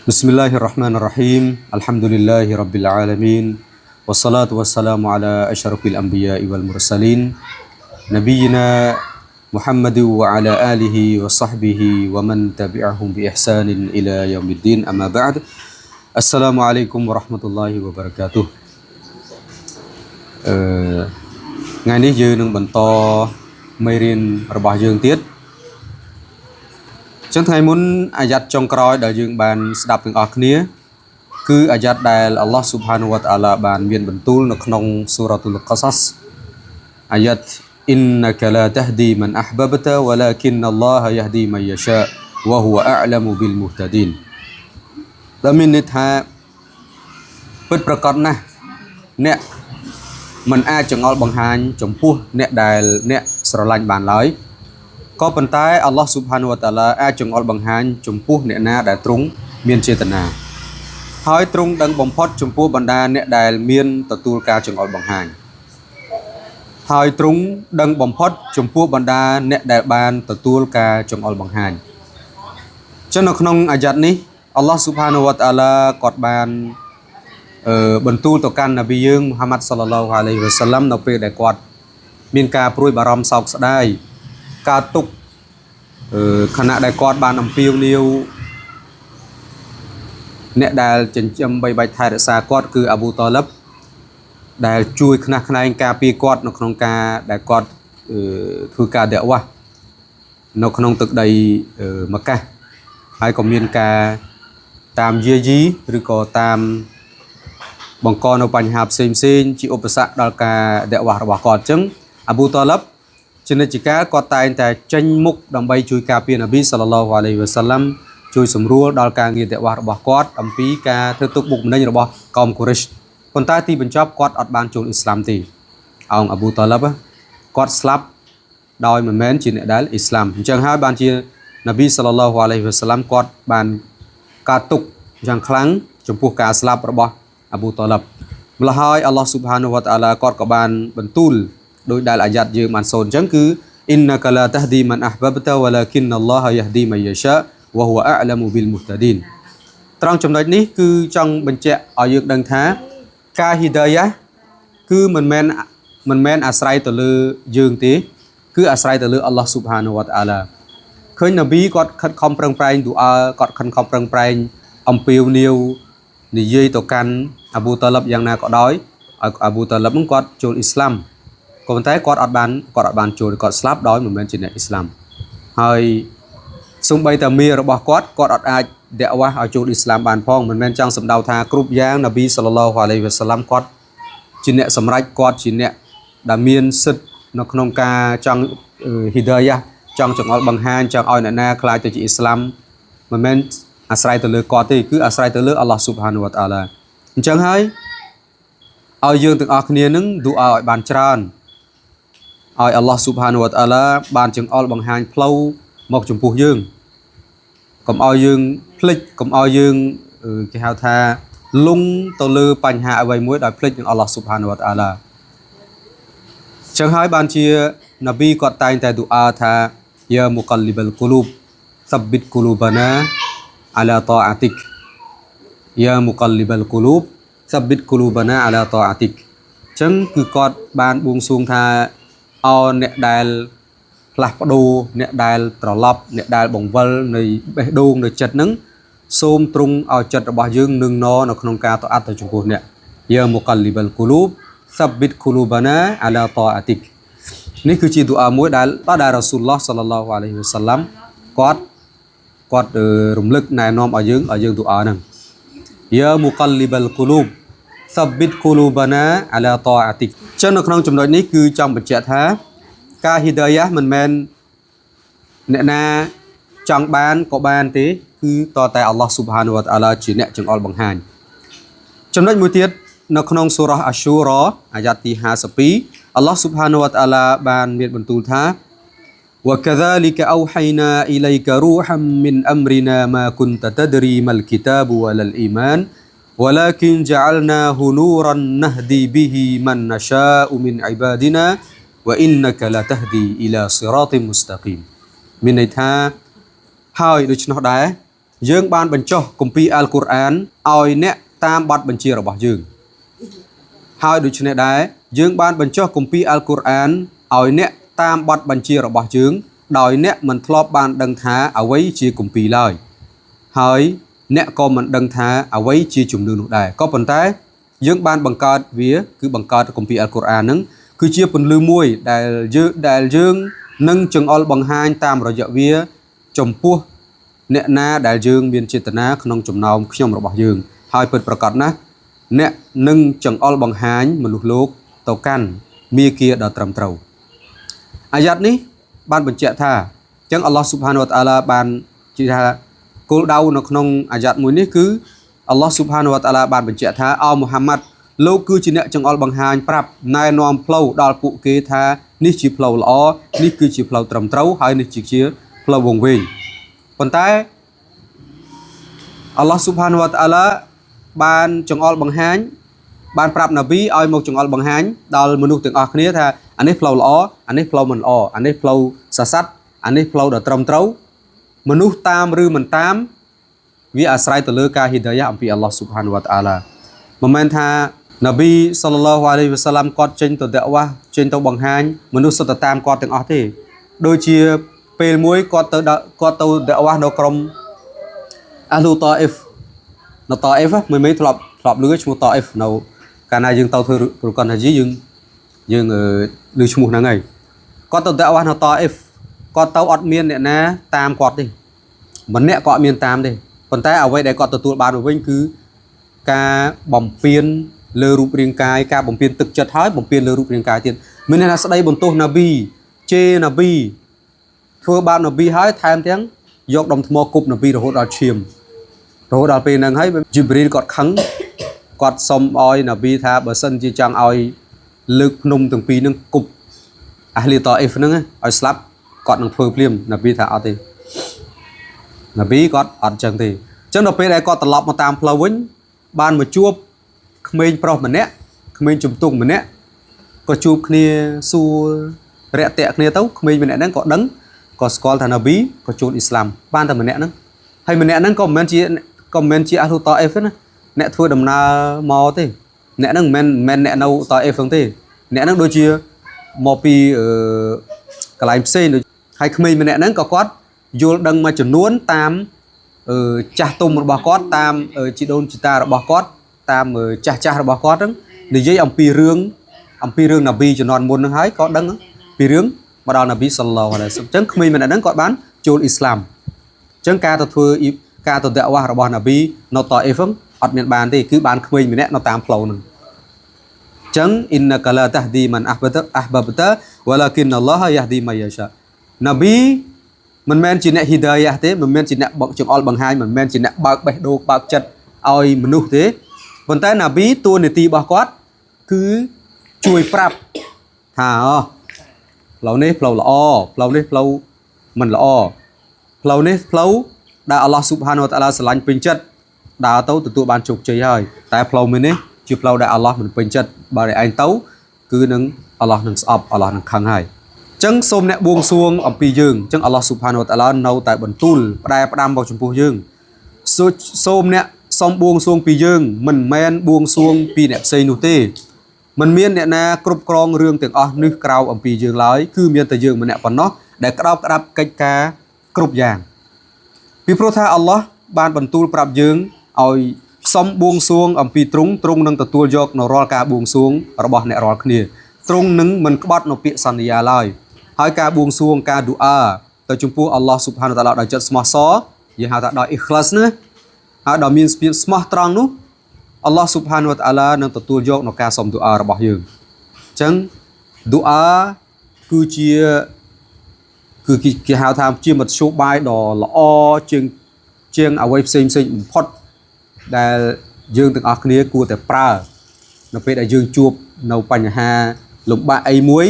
بسم الله الرحمن الرحيم الحمد لله رب العالمين والصلاة والسلام على أشرف الأنبياء والمرسلين نبينا محمد وعلى آله وصحبه ومن تبعهم بإحسان إلى يوم الدين أما بعد السلام عليكم ورحمة الله وبركاته ថ្ងៃនេះយើងនឹងបន្តមេរៀនរបស់យើងទៀត ចឹងថ្ងៃមុនអាយ៉ាត់ចុងក្រោយដែលយើងបានស្ដាប់ទាំងអស់គ្នាគឺអាយ៉ាត់ដែលអល់ឡោះស៊ុបហានវតាអាឡាបានមានបន្ទូលនៅក្នុងសូរ៉ាតុលកសសអាយ៉ាត់អ៊ីនណាកាឡាតហឌីមិនអហ្បបតាវឡាគិនអល់ឡោះយហឌីមិនយសាវហូវអអលមប៊ីលមុហតឌីនដែលមានន័យថាពិតប្រាកដណាស់អ្នកមិនអាចចង្អុលបង្ហាញចំពោះអ្នកដែលអ្នកស្រឡាញ់បានឡើយ ក៏ប៉ុន្តែអល់ឡោះស៊ុបហានវតាអាឡាអាចចង្អុលបង្ហាញចំពោះអ្នកណាដែលទ្រង់មានចេតនាហើយទ្រង់ដឹងបំផុតចំពោះបណ្ដាអ្នកដែលមានទទួលការចង្អុលបង្ហាញហើយទ្រង់ដឹងបំផុតចំពោះបណ្ដាអ្នកដែលបានទទួលការចង្អុលបង្ហាញចឹងនៅក្នុងអាយ៉ាត់នេះអល់ឡោះស៊ុបហានវតាអាឡាគាត់បានបន្ទូលទៅកាន់នប៊ីយើងមូហាម៉ាត់សល្លឡោះអាឡៃហ៊ីវ៉ាសាឡាំនៅពេលដែលគាត់មានការព្រួយបារម្ភសោកស្ដាយ ការទុកខណៈដែលគាត់បានអំពាវនាវអ្នកដែលចិញ្ចឹមបីបាច់ថែរក្សាគាត់គឺអាប៊ូតាឡិបដែលជួយខ្នះខ្នែងការពារគាត់នៅក្នុងការដែលគាត់ធ្វើការដាវ៉ានៅក្នុងទឹកដីម៉ាកាសហើយក៏មានការតាមយាយីឬក៏តាមបង្កនៅបញ្ហាផ្សេងៗជាឧបសគ្គដល់ការដាវ៉ារបស់គាត់អញ្ចឹងអាប៊ូតាឡិប ជានិច្ចកាលគាត់តែងតែចេញមុខដើម្បីជួយការពារនប៊ីសល្លឡោះអាឡៃហ៊ីវ៉ាសាឡាំជួយសម្រួលដល់ការងារដាវ៉ារបស់គាត់អំពីការធ្វើទុកបុកម្នេញរបស់កោមកូរ៉េសប៉ុន្តែទីបញ្ចប់គាត់អត់បានចូលអ៊ីស្លាមទេអោងអាប៊ូតាឡិបគាត់ស្លាប់ដោយមិនមែនជាអ្នកដែលអ៊ីស្លាមអញ្ចឹងហើយបានជានប៊ីសល្លឡោះអាឡៃហ៊ីវ៉ាសាឡាំគាត់បានការទុកយ៉ាងខ្លាំងចំពោះការស្លាប់របស់អាប៊ូតាឡិបម្ល៉េះហើយអល់ឡោះស៊ុបហានវតាអាឡាគាត់ក៏បានបន្ទូល ដោយដែលអាយ៉ាត់យើងបានសូនអញ្ចឹងគឺអ៊ីនណាកាឡាតហឌីមិនអហ្បបតាវឡាគិនអល់ឡោះយហឌីមិនយសាវហូវអអលមប៊ីលមុហតឌីនត្រង់ចំណុចនេះគឺចង់បញ្ជាក់ឲ្យយើងដឹងថាការហ៊ីដាយ៉ាគឺមិនមែនអាស្រ័យទៅលើយើងទេគឺអាស្រ័យទៅលើអល់ឡោះស៊ុបហានវតាអាឡាឃើញនប៊ីគាត់ខិតខំប្រឹងប្រែងឌូអាគាត់ខិតខំប្រឹងប្រែងអំពាវនាវនិយាយទៅកាន់អាប៊ូតាឡិបយ៉ាងណាក៏ដោយឲ្យអាប៊ូតាឡិបនឹងគាត់ចូលអ៊ីស្លាម ក៏ប៉ុន្តែគាត់អត់បានចូលគាត់ស្លាប់ដោយមិនមែនជាអ្នកអ៊ីស្លាមហើយសូម្បីតែមីរបស់គាត់គាត់អត់អាចដាវ៉ាឲ្យចូលអ៊ីស្លាមបានផងមិនមែនចង់សម្ដៅថាគ្រប់យ៉ាងនប៊ីសល្លឡោះអាឡៃហ៊ីវ៉ាសាឡាំគាត់ជាអ្នកសម្រេចគាត់ជាអ្នកដែលមានសិទ្ធិនៅក្នុងការចង់ហ៊ីដាយ៉ាចង់ចង្អុលបង្ហាញចង់ឲ្យអ្នកណាខ្លាចទៅជាអ៊ីស្លាមមិនមែនអាស្រ័យទៅលើគាត់ទេគឺអាស្រ័យទៅលើអល់ឡោះស៊ុបហានវតាអាឡាអញ្ចឹងហើយឲ្យយើងទាំងអស់គ្នានឹងឌូអាឲ្យបានច្រើន ឲ្យអល់ឡោះស៊ុបហានវតាអាឡាបានចង្អុលបង្ហាញផ្លូវមកចំពោះយើងកុំឲ្យយើងភ្លេចកុំឲ្យយើងគេហៅថាលងទៅលើបញ្ហាអ្វីមួយដោយភ្លេចនឹងអល់ឡោះស៊ុបហានវតាអាឡាចឹងហើយបានជានប៊ីគាត់តែងតែឌូអាថាយ៉ាមុកលីបលកូលូបសាប់ប៊ីតកូលូបាណាអាឡាតាអាតិកយ៉ាមុកលីបលកូលូបសាប់ប៊ីតកូលូបាណាអាឡាតាអាតិកចឹងគឺគាត់បានបួងសួងថា អោអ្នកដែលផ្លាស់ប្ដូរអ្នកដែលត្រឡប់អ្នកដែលបង្វិលនៃបេះដូងនៃចិត្តនឹងសូមទ្រង់ឲ្យចិត្តរបស់យើងនឹងណនៅក្នុងការតអត់ទៅចំពោះអ្នកយ៉ាមុកលីបលកូលូបសាប់ប៊ីតកូលូបាណាអាឡាតាអាតិកនេះគឺជាឌូអាមួយដែលរ៉ាស៊ូលឡោះសល្លឡោះអាឡៃហ៊ីវ៉ាសាឡាំគាត់រំលឹកណែនាំឲ្យយើងឌូអាហ្នឹងយ៉ាមុកលីបលកូលូប សាប់ប៊ីតកូលូបាណាអាឡាតាអាតិកចឹងនៅក្នុងចំណុចនេះគឺចង់បញ្ជាក់ថាការហ៊ីដាយ៉ាមិនមែនអ្នកណាចង់បានក៏បានទេគឺតតែអល់ឡោះស៊ុបហានវតាអាឡាជាអ្នកចង្អុលបង្ហាញចំណុចមួយទៀតនៅក្នុងសូរ៉ាអាឈូរ៉ាអាយ៉ាត់ទី 52 អល់ឡោះស៊ុបហានវតាអាឡាបានមានបន្ទូលថា وكذلك أوحينا إليك روحا من أمرنا ما كنت تدري ما الكتاب ولا الإيمان ولكن جعلناه نورا نهدي به من نشاء من عبادنا وإنك لتهدي إلى صراط مستقيم មានន័យថាហើយដូច្នោះដែរ យើងបានបញ្ចុះគម្ពីរអល់កុរអានឲ្យអ្នកតាមបទបញ្ជារបស់យើងហើយដូច្នេះដែរយើងបានបញ្ចុះគម្ពីរអល់កុរអានឲ្យអ្នកតាមបទបញ្ជារបស់យើងដោយអ្នកមិនធ្លាប់បានដឹងថាអ្វីជាគម្ពីរឡើយហើយអ្នកក៏មិនដឹងថាអ្វីជាជំនឿនោះដែរក៏ប៉ុន្តែយើងបានបង្កើតវាគឺបង្កើតគម្ពីរអល់កុរអានហ្នឹងគឺជាពន្លឺមួយដែលយើងនឹងចង្អុលបង្ហាញតាមរយៈវាចំពោះអ្នកណាដែលយើងមានចេតនាក្នុងចំណោមខ្ញុំរបស់យើងហើយពិតប្រាកដណាស់អ្នកនឹងចង្អុលបង្ហាញមនុស្សលោកទៅកាន់មាគ៌ាដ៏ត្រឹមត្រូវអាយ៉ាត់នេះបានបញ្ជាក់ថាអញ្ចឹងអល់ឡោះស៊ុបហានវតាឡាបានជឿថាគោលដៅនៅក្នុងអាយ៉ាត់មួយនេះគឺអល់ឡោះស៊ុបហានវតាឡាបានបញ្ជាក់ថាអោមូហាម៉ាត់លោកគឺជាអ្នកចង្អុលបង្ហាញប្រាប់ណែនាំផ្លូវដល់ពួកគេថានេះជាផ្លូវល្អនេះគឺជាផ្លូវត្រឹមត្រូវហើយនេះជាផ្លូវវង្វេងប៉ុន្តែអល់ឡោះស៊ុបហានវតាឡាបានចង្អុលបង្ហាញបានប្រាប់នប៊ីឲ្យមកចង្អុលបង្ហាញដល់មនុស្សទាំងអស់គ្នាថាអានេះផ្លូវល្អអានេះផ្លូវមិនល្អអានេះផ្លូវសស័តអានេះផ្លូវដ៏ត្រឹមត្រូវមនុស្សតាមឬមិនតាមវាអាស្រ័យទៅលើការហ៊ីដាយ៉ាអំពីអល់ឡោះស៊ុបហានវតាឡាមិនមែនថានប៊ីសល្លឡោះអាឡៃហ៊ីវ៉ាសាឡាំគាត់ចេញទៅដាវ៉ាចេញទៅបង្ហាញមនុស្សសុទ្ធតែតាមគាត់ទាំងអស់ទេដូចជាពេលមួយគាត់ទៅដាវ៉ានៅក្រុមអាហ្លូតាអ៊ីហ្វនៅតាអ៊ីហ្វមិនធ្លាប់ឮឈ្មោះតាអ៊ីហ្វនៅកាលណាយើងទៅធ្វើប្រកបហាជីយើងឮឈ្មោះហ្នឹងហើយគាត់ទៅដាវ៉ានៅតាអ៊ីហ្វគាត់ទៅអត់មានអ្នកណាតាមគាត់ទេម្នាក់ក៏អត់មានតាមទេប៉ុន្តែអ្វីដែលគាត់ទទួលបានមកវិញគឺការបំពេញលើរូបរាងកាយការបំពេញទឹកចិត្តហើយបំពេញលើរូបរាងកាយទៀតមានន័យថាស្ដីបន្ទោសនប៊ីជេរនប៊ីធ្វើបាបនប៊ីហើយថែមទាំងយកដុំថ្មគប់នប៊ីរហូតដល់ឈាមរហូតដល់ពេលហ្នឹងហើយជីប្រីលគាត់ខឹងគាត់សុំឲ្យនប៊ីថាបើសិនជាចង់ឲ្យលើកភ្នំទាំងពីរហ្នឹងគប់អាហ្លីតាអ៊ីហ្វហ្នឹងឲ្យស្លាប់គាត់នឹងធ្វើភ្លាមនប៊ីថាអត់ទេនប៊ីគាត់អត់ចឹងទេអញ្ចឹងដល់ពេលដែលគាត់ត្រឡប់មកតាមផ្លូវវិញបានមកជួបក្មេងប្រុសម្នាក់ក្មេងជំទង់ម្នាក់ក៏ជួបគ្នាសួររាក់ទាក់គ្នាទៅក្មេងម្នាក់ហ្នឹងក៏ដឹងក៏ស្គាល់ថានប៊ីក៏ចូលអ៊ីស្លាមបានតែម្នាក់ហ្នឹងហើយម្នាក់ហ្នឹងក៏មិនមែនជាអាហ្លូតាអ៊ីហ្វណាអ្នកធ្វើដំណើរមកទេអ្នកហ្នឹងមិនមែនអ្នកនៅតាអ៊ីហ្វហ្នឹងទេអ្នកហ្នឹងដូចជាមកពីកន្លែងផ្សេងដូចហើយក្មេងម្នាក់ហ្នឹងក៏គាត់យល់ដឹងមួយចំនួនតាមចាស់ទុំរបស់គាត់តាមជីដូនជីតារបស់គាត់តាមចាស់របស់គាត់ហ្នឹងនិយាយអំពីរឿងនប៊ីជំនាន់មុនហ្នឹងហើយក៏ដឹងពីរឿងមកដល់នប៊ីសល្លឡោះអាឡៃហ៊ីវ៉ាសល្លាមអញ្ចឹងក្មេងម្នាក់ហ្នឹងគាត់បានចូលអ៊ីស្លាមអញ្ចឹងការទៅដាវ៉ារបស់នប៊ីនៅតាអ៊ីហ្វអត់មានបានទេគឺបានក្មេងម្នាក់នៅតាមផ្លូវហ្នឹងអញ្ចឹងអ៊ីនណាកាឡាតាហ្ឌីម៉ាន់អះបាបតាវ៉ាឡាគិនអល់ឡោះយ៉ាហ្ឌីម៉ៃយ៉ាឆានប៊ីមិនមែនជាអ្នកហ៊ីដាយ៉ាទេមិនមែនជាអ្នកចង្អុលបង្ហាញមិនមែនជាអ្នកបើកបេះដូងបើកចិត្តឲ្យមនុស្សទេប៉ុន្តែនប៊ីតួនាទីរបស់គាត់គឺជួយប្រាប់ថាផ្លូវនេះផ្លូវល្អផ្លូវនេះផ្លូវមិនល្អផ្លូវនេះផ្លូវដែលអល់ឡោះស៊ុបហានវតាឡាស្រឡាញ់ពេញចិត្តដើរទៅទទួលបានជោគជ័យហើយតែផ្លូវមួយនេះជាផ្លូវដែលអល់ឡោះមិនពេញចិត្តបើឯងទៅគឺនឹងអល់ឡោះនឹងស្អប់អល់ឡោះនឹងខឹងហើយអញ្ចឹងសូមអ្នកបួងសួងអំពីយើងអញ្ចឹងអល់ឡោះស៊ុបហានវតាឡានៅតែបន្ទូលផ្ដែផ្ដាំមកចំពោះយើងសូមអ្នកសុំបួងសួងពីយើងមិនមែនបួងសួងពីអ្នកផ្សេងនោះទេមិនមានអ្នកណាគ្រប់គ្រងរឿងទាំងអស់នេះក្រៅអំពីយើងឡើយគឺមានតែយើងម្នាក់ប៉ុណ្ណោះដែលក្តោបក្តាប់កិច្ចការគ្រប់យ៉ាងពីព្រោះថាអល់ឡោះបានបន្ទូលប្រាប់យើងឲ្យសុំបួងសួងអំពីទ្រង់នឹងទទួលយកនៅរាល់ការបួងសួងរបស់អ្នករាល់គ្នាទ្រង់នឹងមិនក្បត់នៅពាក្យសន្យាឡើយហើយការបួងសួងការឌូអាទៅចំពោះអល់ឡោះស៊ុបហានវតាឡាដោយចិត្តស្មោះសរយើងហៅថាដោយអ៊ីខ្លាសណាហើយដោយមានភាពស្មោះត្រង់នោះអល់ឡោះស៊ុបហានវតាឡានឹងទទួលយកនៅការសុំឌូអារបស់យើងអញ្ចឹងឌូអាគឺជាគេហៅថាជាមធ្យោបាយដ៏ល្អជាងអ្វីផ្សេងបំផុតដែលយើងទាំងអស់គ្នាគួរតែប្រើនៅពេលដែលយើងជួបនៅបញ្ហាលំបាកអីមួយ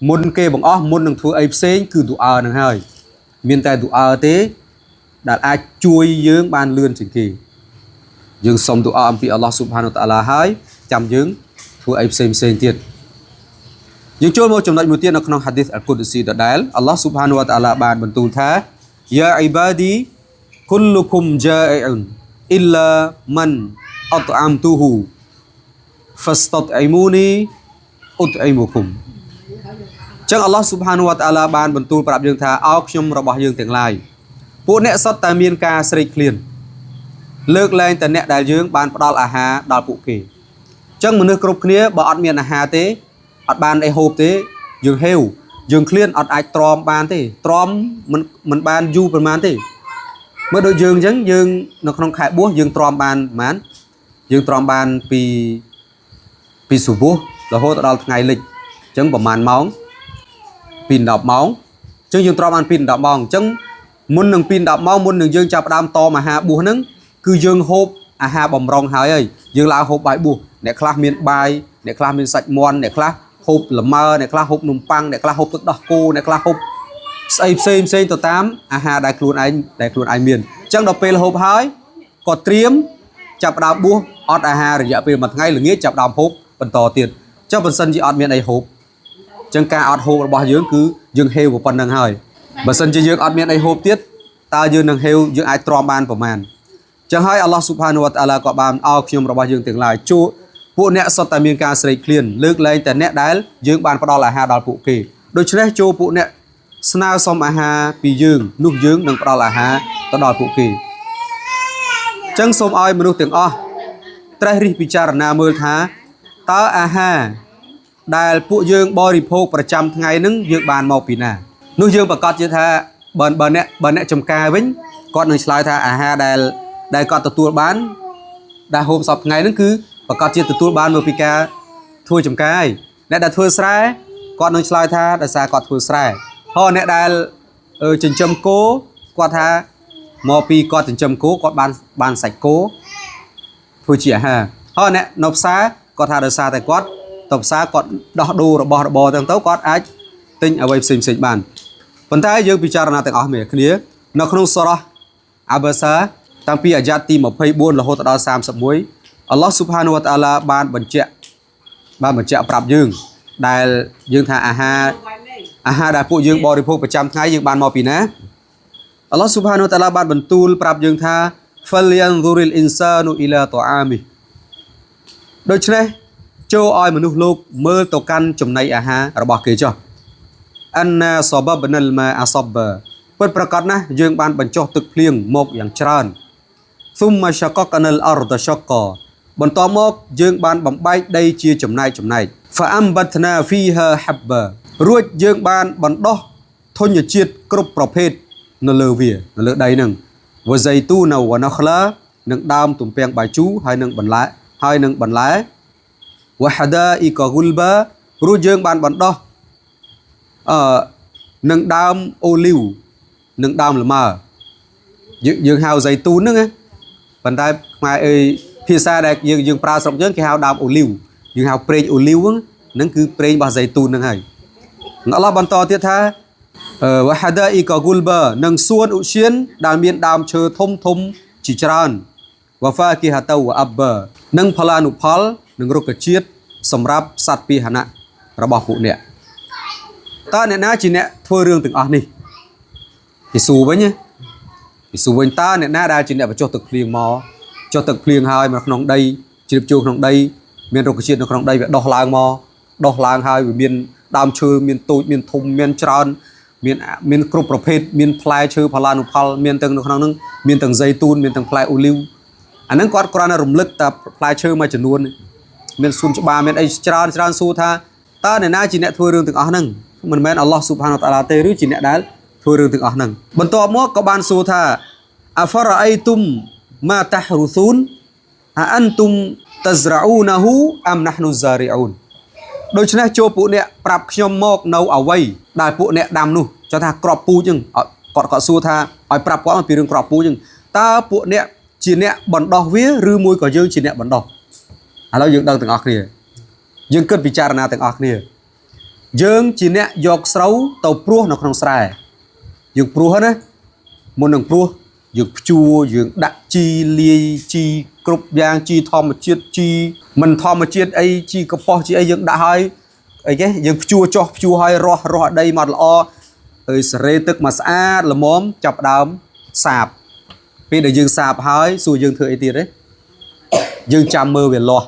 មុនគេបង្អស់មុននឹងធ្វើអីផ្សេងគឺឌូអានឹងហើយមានតែឌូអាទេដែលអាចជួយយើងបានលឿនជាងគេយើងសុំឌូអាអំពីអល់ឡោះស៊ុបហានវតាឡាហើយចាំយើងធ្វើអីផ្សេងទៀតយើងចូលមកចំណុចមួយទៀតនៅក្នុងហាឌីសអល់កុដស៊ីដដែលអល់ឡោះស៊ុបហានវតាឡាបានបន្ទូលថាយ៉ាអ៊ីបាឌី គុលគុមជាអ៊ីអ៊ុនអ៊ីឡាមិនអតអាំទូហ៊ូហ្វាស្តតអ៊ីមូនីអ៊ុតអ៊ីមូគុមចឹងអល់ឡោះស៊ុបហានូវតាឡាបានបន្ទូលប្រាប់យើងថាអោខ្ញុំរបស់យើងទាំងឡាយពួកអ្នកសុទ្ធតែមានការស្រេកឃ្លានលើកលែងតែអ្នកដែលយើងបានផ្ដល់អាហារដល់ពួកគេចឹងមនុស្សគ្រប់គ្នាបើអត់មានអាហារទេអត់បានអីហូបទេយើងហេវយើងឃ្លានអត់អាចទ្រាំបានទេទ្រាំមិនបានយូរប្រហែលទេមើលដូចយើងអញ្ចឹងយើងនៅក្នុងខែបួសយើងទ្រាំបានប្រហែលយើងទ្រាំបានពីសុបោះរហូតដល់ថ្ងៃលិចអញ្ចឹងប្រហែលម៉ោងពី10ម៉ោងអញ្ចឹងយើងទ្រាំបានពី10ម៉ោងអញ្ចឹងមុននឹងពី10ម៉ោងមុននឹងយើងចាប់ផ្ដើមតមអាហារបួសហ្នឹងគឺយើងហូបអាហារបំរុងហើយយើងឡើងហូបបាយបួសអ្នកខ្លះមានបាយអ្នកខ្លះមានសាច់មាន់អ្នកខ្លះហូបល្មើអ្នកខ្លះហូបនំប៉័ងអ្នកខ្លះហូបទឹកដោះគោអ្នកខ្លះហូបស្អីផ្សេងទៅតាមអាហារដែលខ្លួនឯងមានអញ្ចឹងដល់ពេលហូបហើយក៏ត្រៀមចាប់ផ្ដើមបួសអត់អាហាររយៈពេល1ថ្ងៃល្ងាចចាប់ផ្ដើមហូបបន្តទៀតអញ្ចឹងបើសិនជាអត់មានអីហូបអញ្ចឹងការអត់ហូបរបស់យើងគឺយើងហេវប៉ុណ្្នឹងហើយបើសិនជាយើងអត់មានអីហូបទៀតតើយើងនឹងហេវយើងអាចទ្រាំបានប្រមាណចឹងហើយអល់ឡោះស៊ុបហានូវតាអាឡាក៏បានអោខ្ញុំរបស់យើងទាំងឡាយជួពួកអ្នកសុទ្ធតែមានការស្រេកឃ្លានលើកលែងតែអ្នកដែលយើងបានផ្ដល់អាហារដល់ពួកគេដូច្នេះចូលពួកអ្នកស្នើសុំអាហារពីយើងនោះយើងនឹងផ្ដល់អាហារទៅដល់ពួកគេចឹងសូមឲ្យមនុស្សទាំងអស់ត្រេះរិះពិចារណាមើលថាតើអាហារដែលពួកយើងបរិភោគប្រចាំថ្ងៃហ្នឹងយើងបានមកពីណានោះយើងប្រកាសជាថាបើអ្នកចំការវិញគាត់នឹងឆ្លើយថាអាហារដែលគាត់ទទួលបានដែលហូបសពថ្ងៃហ្នឹងគឺប្រកាសជាទទួលបានមកពីការធ្វើចំការហើយអ្នកដែលធ្វើស្រែគាត់នឹងឆ្លើយថាដោយសារគាត់ធ្វើស្រែហើយអ្នកដែលចិញ្ចឹមគោគាត់ថាមកពីគាត់ចិញ្ចឹមគោគាត់បានសាច់គោធ្វើជាអាហារហើយអ្នកនៅផ្សារគាត់ថាដោយសារតែគាត់ទៅផ្សារគាត់ដោះដូររបស់របរទាំងទៅគាត់អាចទិញអ្វីផ្សេងបានប៉ុន្តែយើងពិចារណាទាំងអស់គ្នានៅក្នុងសូរ៉ាអាបាសាតាំងពីអាយ៉ាតទី24រហូតដល់31អល់ឡោះស៊ុបហានូវតាអាឡាបានបញ្ជាក់ប្រាប់យើងដែលយើងថាអាហារដែលពួកយើងបរិភោគប្រចាំថ្ងៃយើងបានមកពីណាអល់ឡោះស៊ុបហានូវតាអាឡាបានបន្ទូលប្រាប់យើងថា falyanzuril insanu ila ta'ami ដូច្នេះចូលឲ្យមនុស្សលោកមើលទៅកាន់ចំណីអាហាររបស់គេចុះ anna sababnal ma'a sabba ពិតប្រាកដណាស់យើងបានបញ្ចុះទឹកភ្លៀងមកយ៉ាងច្រើន thumma shaqaqnal arda shaqqa បន្ទាប់មកយើងបានបំបែកដីជាចំណែក fa ambatna fiha habba រួចយើងបានបណ្ដោះធញ្ញជាតិគ្រប់ប្រភេទនៅលើដីហ្នឹង wa zaytuna wa nakhla នឹងដើមទំពាំងបាយជូរហើយនឹងបន្លែ wa hada'iqa gulba រួចយើងបានបណ្ដោះនឹងដើមអូលីវនឹងដើមលម៉ើយើងហៅហ្សៃទូនហ្នឹងប៉ុន្តែខ្មែរអើយភាសាដែលយើងប្រើស្រុកយើងគេហៅដើមអូលីវយើងហៅប្រេងអូលីវហ្នឹងគឺប្រេងរបស់ហ្សៃទូនហ្នឹងហើយអល់ឡោះបន្តទៀតថាវ៉ាហាដាអ៊ីកាហ្គូលបានឹងសួនឧឈានដែលមានដើមឈើធំជាច្រើនវ៉ាហ្វាគីហាតូវ៉ាអាប់បានឹងផលានុផលនឹងរុក្ខជាតិសម្រាប់សត្វពាហនៈរបស់ពួកអ្នកតើអ្នកណាជាអ្នកធ្វើរឿងទាំងអស់នេះយេស៊ូវិញតើអ្នកណាដែលជាអ្នកបញ្ចុះទឹកភ្លៀងមកចុះទឹកភ្លៀងហើយមកក្នុងដីជ្រាបចូលក្នុងដីមានរុក្ខជាតិនៅក្នុងដីវាដុះឡើងហើយវាមានដើមឈើមានតូចមានធំមានច្រើនមានគ្រប់ប្រភេទមានផ្លែឈើផលានុផលមានទាំងនៅក្នុងហ្នឹងមានទាំងហ្សៃទូនមានទាំងផ្លែអូលីវអាហ្នឹងគាត់គ្រាន់តែរំលឹកតែផ្លែឈើមួយចំនួនមានសួនច្បារមានអីច្រើនសួរថាតើអ្នកណាជាអ្នកធ្វើរឿងទាំងអស់ហ្នឹងមិនមែនអល់ឡោះស៊ុបហានូវតាអាឡាទេឬជាអ្នកដែលធ្វើរឿងទាំងអស់ហ្នឹងបន្ទាប់មកក៏បានសួរថាអាហ្វារ៉ៃទុមម៉ាតាហ្រូស៊ូនអាអន្ទុមតហ្សរ៉ូណាហ៊ូអាំណាហ្នូហ្សារីអ៊ូនដូច្នេះចូលពួកអ្នកប្រាប់ខ្ញុំមកនៅអ្វីដែលពួកអ្នកដាំនោះចោះថាក្របពូជហ្នឹងគាត់សួរថាឲ្យប្រាប់គាត់ពីរឿងក្របពូជហ្នឹងតើពួកអ្នកជាអ្នកបណ្ដោះវាឬមួយក៏យើងជាអ្នកបណ្ដោះឥឡូវយើងដឹងទាំងអស់គ្នាយើងគិតពិចារណាទាំងអស់គ្នាយើងជាអ្នកយកស្រូវទៅព្រោះនៅក្នុងស្រែយើងព្រោះណាមុននឹងព្រោះយើងភ្ជួរយើងដាក់ជីលាយជីគ្រប់យ៉ាងជីធម្មជាតិជីមិនធម្មជាតិអីជីកប៉ុសជីអីយើងដាក់ហើយអីគេយើងភ្ជួរឲ្យរស់ដីមកល្អហើយសេរីទឹកមកស្អាតល្មមចាប់ដើមសាប ពេលដែលយើងសាបហើយសួរយើងធ្វើអីទៀតទេយើងចាំមើលវាលាស់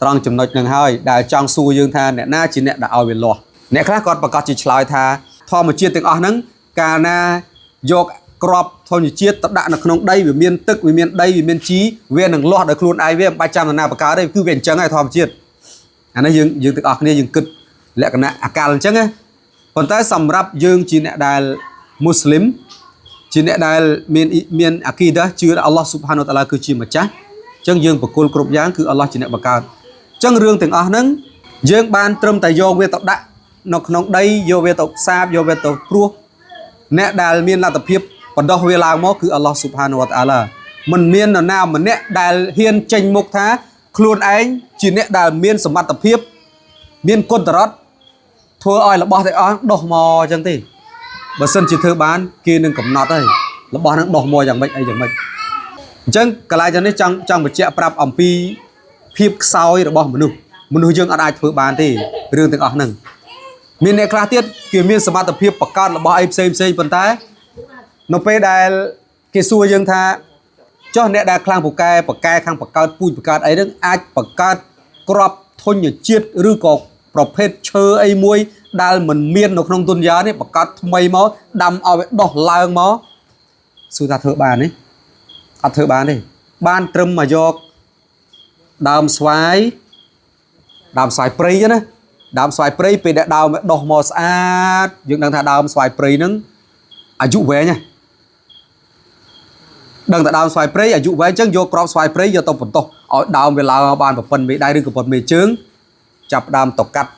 ត្រង់ចំណុចនឹងហើយដែលចង់សួរយើងថាអ្នកណាជាអ្នកដែលឲ្យវាលាស់អ្នកខ្លះគាត់ប្រកាសជាឆ្លើយថាធម្មជាតិទាំងអស់ហ្នឹងកាលណាយកក្របធម្មជាតិទៅដាក់នៅក្នុងដីវាមានទឹកវាមានដីវាមានជីវានឹងលាស់ដោយខ្លួនឯងវាមិនបាច់ចាំនរណាបង្កើតទេគឺវាអញ្ចឹងហើយធម្មជាតិអានេះយើងទាំងអស់គ្នាយើងគិតលក្ខណៈអាកាលអញ្ចឹងណាប៉ុន្តែសម្រាប់យើងជាអ្នកដែលមូស្លីមជាអ្នកដែលមានអាគីដាជឿថាអល់ឡោះស៊ុបហានូវតាឡាគឺជាម្ចាស់អញ្ចឹងយើងបកគលគ្រប់យ៉ាងគឺអល់ឡោះជាអ្នកបង្កើតអញ្ចឹងរឿងទាំងអស់ហ្នឹងយើងបានត្រឹមតែយកវាទៅដាក់នៅក្នុងដីយកវាទៅសាបយកវាទៅព្រោះអ្នកដែលមានលទ្ធភាពបណ្ដោះវាឡើងមកគឺអល់ឡោះស៊ុបហានូវតាឡាមិនមាននរណាម្នាក់ដែលហ៊ានចេញមុខថាខ្លួនឯងជាអ្នកដែលមានសមត្ថភាពមានគុណតរតធ្វើឲ្យរបស់ទាំងអស់ដុះមកអញ្ចឹងទេបើសិនជាធ្វើបានគេនឹងកំណត់ហើយរបស់ហ្នឹងដុះមកយ៉ាងម៉េចអីយ៉ាងម៉េចអញ្ចឹងកន្លែងនេះចង់បញ្ជាក់ប្រាប់អំពីភាពខ្សោយរបស់មនុស្សយើងអាចធ្វើបានទេរឿងទាំងអស់ហ្នឹងមានអ្នកខ្លះទៀតគេមានសមត្ថភាពបង្កើតរបស់អីផ្សេងប៉ុន្តែនៅពេលដែលគេសួរយើងថាចុះអ្នកដែលខ្លាំងពូកែខាងបង្កើតពូជបង្កើតអីហ្នឹងអាចបង្កើតក្របធញ្ញជាតិឬក៏ប្រភេទឈើអីមួយដែលមិនមាននៅក្នុងទុនយ៉ានេះបង្កើតថ្មីមកដាំឲ្យវាដុះឡើងមកសួរថាធ្វើបានទេអត់ធ្វើបានទេបានត្រឹមមកយកដើមស្វាយព្រៃណាដើមស្វាយព្រៃពេលដែលដើមដុះមកស្អាតយើងដឹងថាដើមស្វាយព្រៃហ្នឹងអាយុវែងណាដឹងតែដើមស្វាយព្រៃអាយុវែងអញ្ចឹងយកក្របស្វាយព្រៃយកទៅបន្តោះឲ្យដើមវាឡើងបានប្រព័ន្ធមេដៃឬក៏ប្រព័ន្ធមេជើងចាប់ដើមទៅកាត់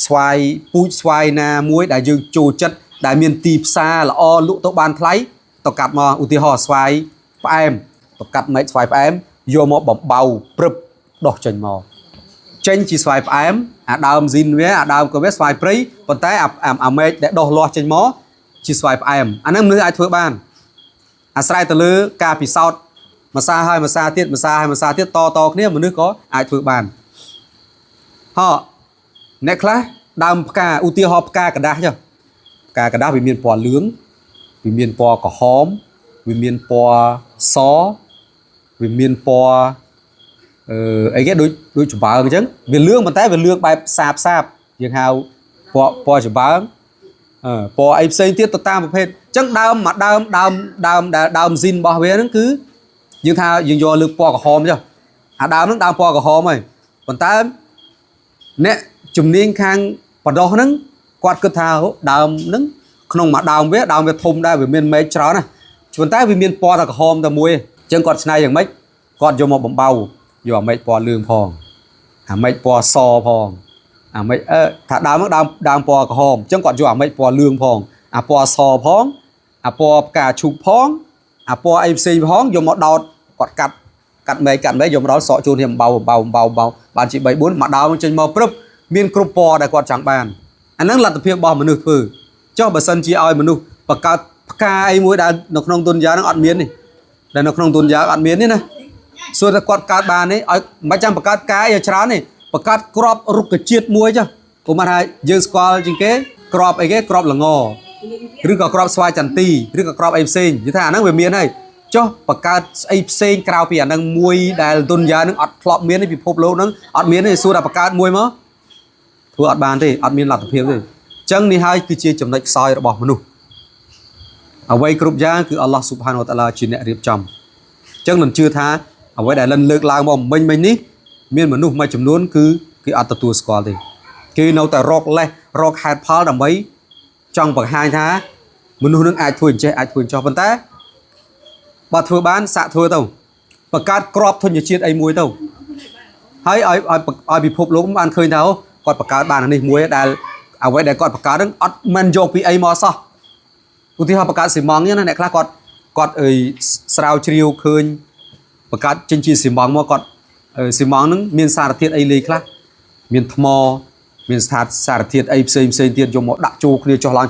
ស្វាយពូជស្វាយណាមួយដែលយើងចូលចិត្តដែលមានទីផ្សារល្អលក់ទៅបានថ្លៃទៅកាត់មកឧទាហរណ៍ស្វាយផ្អែមទៅកាត់មែកស្វាយផ្អែមយកមកបំបៅព្រឹបដោះចេញមកចេញជាស្វាយផ្អែមអាដើមស៊ីនវាអាដើមក៏វាស្វាយព្រៃប៉ុន្តែអាមែកដែលដោះលាស់ចេញមកជាស្វាយផ្អែមអាហ្នឹងមនុស្សអាចធ្វើបានអាស្រ័យទៅលើការពិសោធន៍ម្សាហើយម្សាទៀតម្សាហើយម្សាទៀតតគ្នាមនុស្សក៏អាចធ្វើបានអ្នកខ្លះដើមផ្កាឧទាហរណ៍ផ្កាกระดาษចុះផ្កាกระดาษវាមានពណ៌លឿងវាមានពណ៌ក្រហមវាមានពណ៌សវាមានពណ៌អីគេដូចច្បើងអញ្ចឹងវាលឿងប៉ុន្តែវាលឿងបែបសាបយើងហៅពណ៌ច្បើងពណ៌អីផ្សេងទៀតទៅតាមប្រភេទអញ្ចឹងដើមស៊ីនរបស់វាហ្នឹងគឺយើងថាយើងយកលើពណ៌ក្រហមចុះអាដើមហ្នឹងដើមពណ៌ក្រហមហើយប៉ុន្តែអ្នកជំនាញខាងបណ្ដោះហ្នឹងគាត់គិតថាដើមហ្នឹងក្នុងមួយដើមវាធំដែរវាមានមែកច្រើនណាប៉ុន្តែវាមានពណ៌តែក្រហមតែមួយអញ្ចឹងគាត់ឆ្នៃយ៉ាងម៉េចគាត់យកមកបំបៅយកអាមែកពណ៌លឿងផងអាមែកពណ៌សផងអាមែកថាដើមហ្នឹងដើមពណ៌ក្រហមអញ្ចឹងគាត់យកអាមែកពណ៌លឿងផងអាពណ៌សផងអាពណ៌ផ្កាឈូកផងអាពណ៌អីផ្សេងផងយកមកដោតគាត់កាត់មែកយកមកដល់សក់ជូននេះបំបៅបានជា3 4មកដើមចេញមកព្រឹបមានគ្រប់ពណ៌ដែលគាត់ចង់បានអាហ្នឹងលទ្ធភាពរបស់មនុស្សធ្វើចុះបើសិនជាឲ្យមនុស្សបង្កើតផ្កាអីមួយដែលនៅក្នុងទុនយ៉ាហ្នឹងអត់មានទេដែលនៅក្នុងទុនយ៉ាអត់មានទេណាសួរថាគាត់កើតបានទេឲ្យមិនចាំបង្កើតផ្កាឲ្យច្រើនទេបង្កើតក្របរុក្ខជាតិមួយចុះឧមាថាយើងស្គាល់ជាងគេក្របអីគេក្របល្ងឬក៏ក្របស្វាយចន្ទីឬក៏ក្របអីផ្សេងនិយាយថាអាហ្នឹងវាមានហើយចុះបង្កើតស្អីផ្សេងក្រៅពីអាហ្នឹងមួយដែលទុនយ៉ាហ្នឹងអត់ធ្លាប់មានទេពិភពលោកហ្នឹងអត់មានទេសួរថាបង្កើតមួយមកធ្វើអត់បានទេអត់មានលទ្ធភាពទេអញ្ចឹងនេះហើយគឺជាចំណុចខ្សោយរបស់មនុស្សអ្វីគ្រប់យ៉ាងគឺអល់ឡោះស៊ុបហានូវតាឡាជាអ្នករៀបចំអញ្ចឹងមិនជឿថាអ្វីដែលលិនលើកឡើងមកមិញនេះមានមនុស្សមួយចំនួនគឺគេអត់ទទួលស្គាល់ទេគេនៅតែរកហេតុផលដើម្បីចង់បង្ហាញថាមនុស្សនឹងអាចធ្វើអញ្ចេះអាចធ្វើអញ្ចោះប៉ុន្តែបើធ្វើបានសាក់ធ្វើទៅបង្កើតក្របធញ្ញជាតិអីមួយទៅហើយឲ្យពិភពលោកបានឃើញថាគាត់បង្កើតបានអានេះមួយដែលអ្វីដែលគាត់បង្កើតហ្នឹងអត់មិនយកពីអីមកសោះឧទាហរណ៍បង្កើតស៊ីម៉ង់ណាអ្នកខ្លះគាត់ស្រាវជ្រាវឃើញបង្កើតចេញជាស៊ីម៉ង់មកគាត់ស៊ីម៉ង់ហ្នឹងមានសារធាតុអីលេខ្លះមានថ្មមានសារធាតុអីផ្សេងទៀតយកមកដាក់ចូលគ្នាចុះឡើង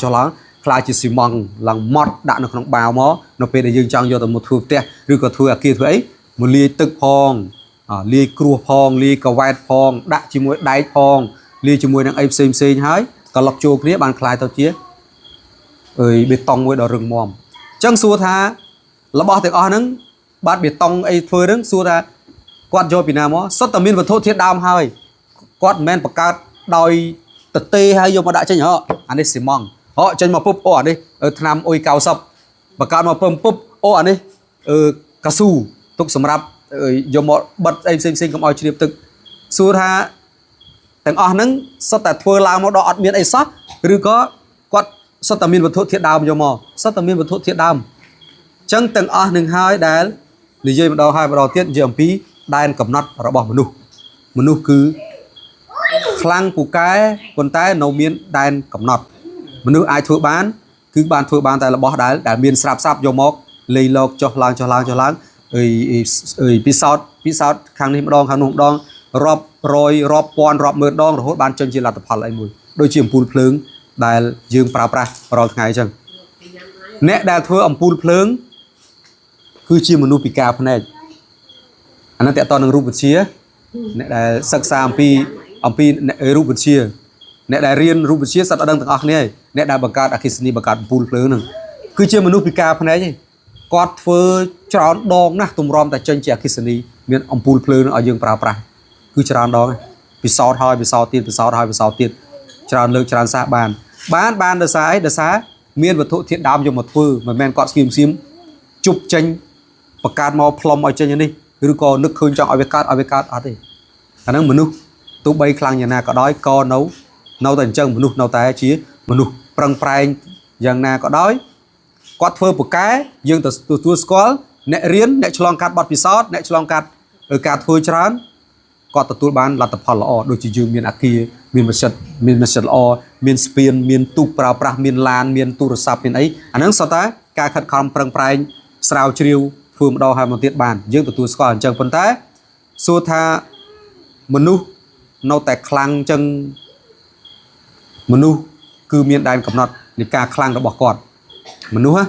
ខ្លាចជាស៊ីម៉ង់ឡើងម៉ត់ដាក់នៅក្នុងបាវមកនៅពេលដែលយើងចង់យកទៅមកធ្វើផ្ទះឬក៏ធ្វើអាគារធ្វើអីមកលាយទឹកផងលាយគ្រួសផងលាយកវ៉ែតផងដាក់ជាមួយដែកផងលាយជាមួយនឹងអីផ្សេងហើយក៏ឡុកចូលគ្នាបានคล้ายទៅជាបេតុងមួយដ៏រឹងមាំអញ្ចឹងសួរថា របស់ទាំងអស់ហ្នឹងបាទបេតុងអីធ្វើហ្នឹងសួរថាគាត់យកពីណាមកសុទ្ធតែមានវត្ថុធាតុដើមហើយគាត់មិនមែនបង្កើតដោយតទេហើយយកមកដាក់ចេញអានេះស៊ីម៉ង់ចេញមកពុបអានេះថ្នាំអ៊ុយ90បង្កើតមកពឹមពុបអានេះកៅស៊ូទុកសម្រាប់យកមកបិទអីផ្សេងកុំឲ្យជ្រាបទឹកសួរថាទាំងអស់ហ្នឹងសុទ្ធតែធ្វើឡើងមកដល់អត់មានអីសោះឬក៏គាត់សុទ្ធតែមានវត្ថុធាតុដើមយកមកសុទ្ធតែមានវត្ថុធាតុដើមអញ្ចឹងទាំងអស់នឹងហើយដែលនិយាយម្ដងហើយម្ដងទៀតនិយាយអំពីដែនកំណត់របស់មនុស្សគឺខ្លាំងពូកែប៉ុន្តែនៅមានដែនកំណត់មនុស្សអាចធ្វើបានគឺបានធ្វើបានតែរបស់ដែលមានស្រាប់យកមកលេីលោកចុះឡើងពិសោធន៍ខាងនេះម្ដងខាងនោះម្ដងរាប់រយរាប់ពាន់រាប់ម៉ឺនដងរហូតបានចេញជាលទ្ធផលអីមួយដូចជាអំពូលភ្លើងដែលយើងប្រើប្រាស់រាល់ថ្ងៃអញ្ចឹងអ្នកដែលធ្វើអំពូលភ្លើងគឺជាមនុស្សពិការភ្នែកអានោះតើតើនឹងរូបវិទ្យាអ្នកដែលសិក្សាអំពីរូបវិទ្យាអ្នកដែលរៀនរូបវិទ្យាសត្វអដឹងទាំងអស់គ្នាអ្នកដែលបង្កើតអគ្គិសនីបង្កើតអំពូលភ្លើងហ្នឹងគឺជាមនុស្សពិការភ្នែកឯងគាត់ធ្វើច្រើនដងណាស់ទម្រាំតែចេញជាអគ្គិសនីមានអំពូលភ្លើងឲ្យយើងប្រើប្រាស់គឺច្រើនដងពិសោធន៍ហើយពិសោធន៍ទៀតច្រើនលើកច្រើនសាសបានដោយសារអីដោយសារមានវត្ថុធាតុដើមយកមកធ្វើមិនមែនគាត់ស្គៀមជប់ចេញបង្កើតមកផ្លុំឲ្យចេញនេះឬក៏នឹកឃើញចង់ឲ្យវាកើតអត់ទេអាហ្នឹងមនុស្សទោះបីខ្លាំងយ៉ាងណាក៏ដោយក៏នៅតែអញ្ចឹងមនុស្សនៅតែជាមនុស្សប្រឹងប្រែងយ៉ាងណាក៏ដោយគាត់ធ្វើពូកែយើងទៅទទួលស្គាល់អ្នករៀនអ្នកឆ្លងកាត់បទពិសោធន៍អ្នកឆ្លងកាត់ការធ្វើច្រើនគាត់ទទួលបានលទ្ធផលល្អដូចជាយើងមានអាគារមានម៉ាស៊ីនល្អមានស្ពានមានទូកប្រើប្រាស់មានឡានមានទូរស័ព្ទមានអីអាហ្នឹងសុទ្ធតែការខិតខំប្រឹងប្រែងស្រាវជ្រាវធ្វើម្ដងហើយមកទៀតបានយើងទទួលស្គាល់អញ្ចឹងប៉ុន្តែសួរថាមនុស្សនៅតែខ្លាំងអញ្ចឹងមនុស្សគឺមានដែនកំណត់នៃការខ្លាំងរបស់គាត់មនុស្ស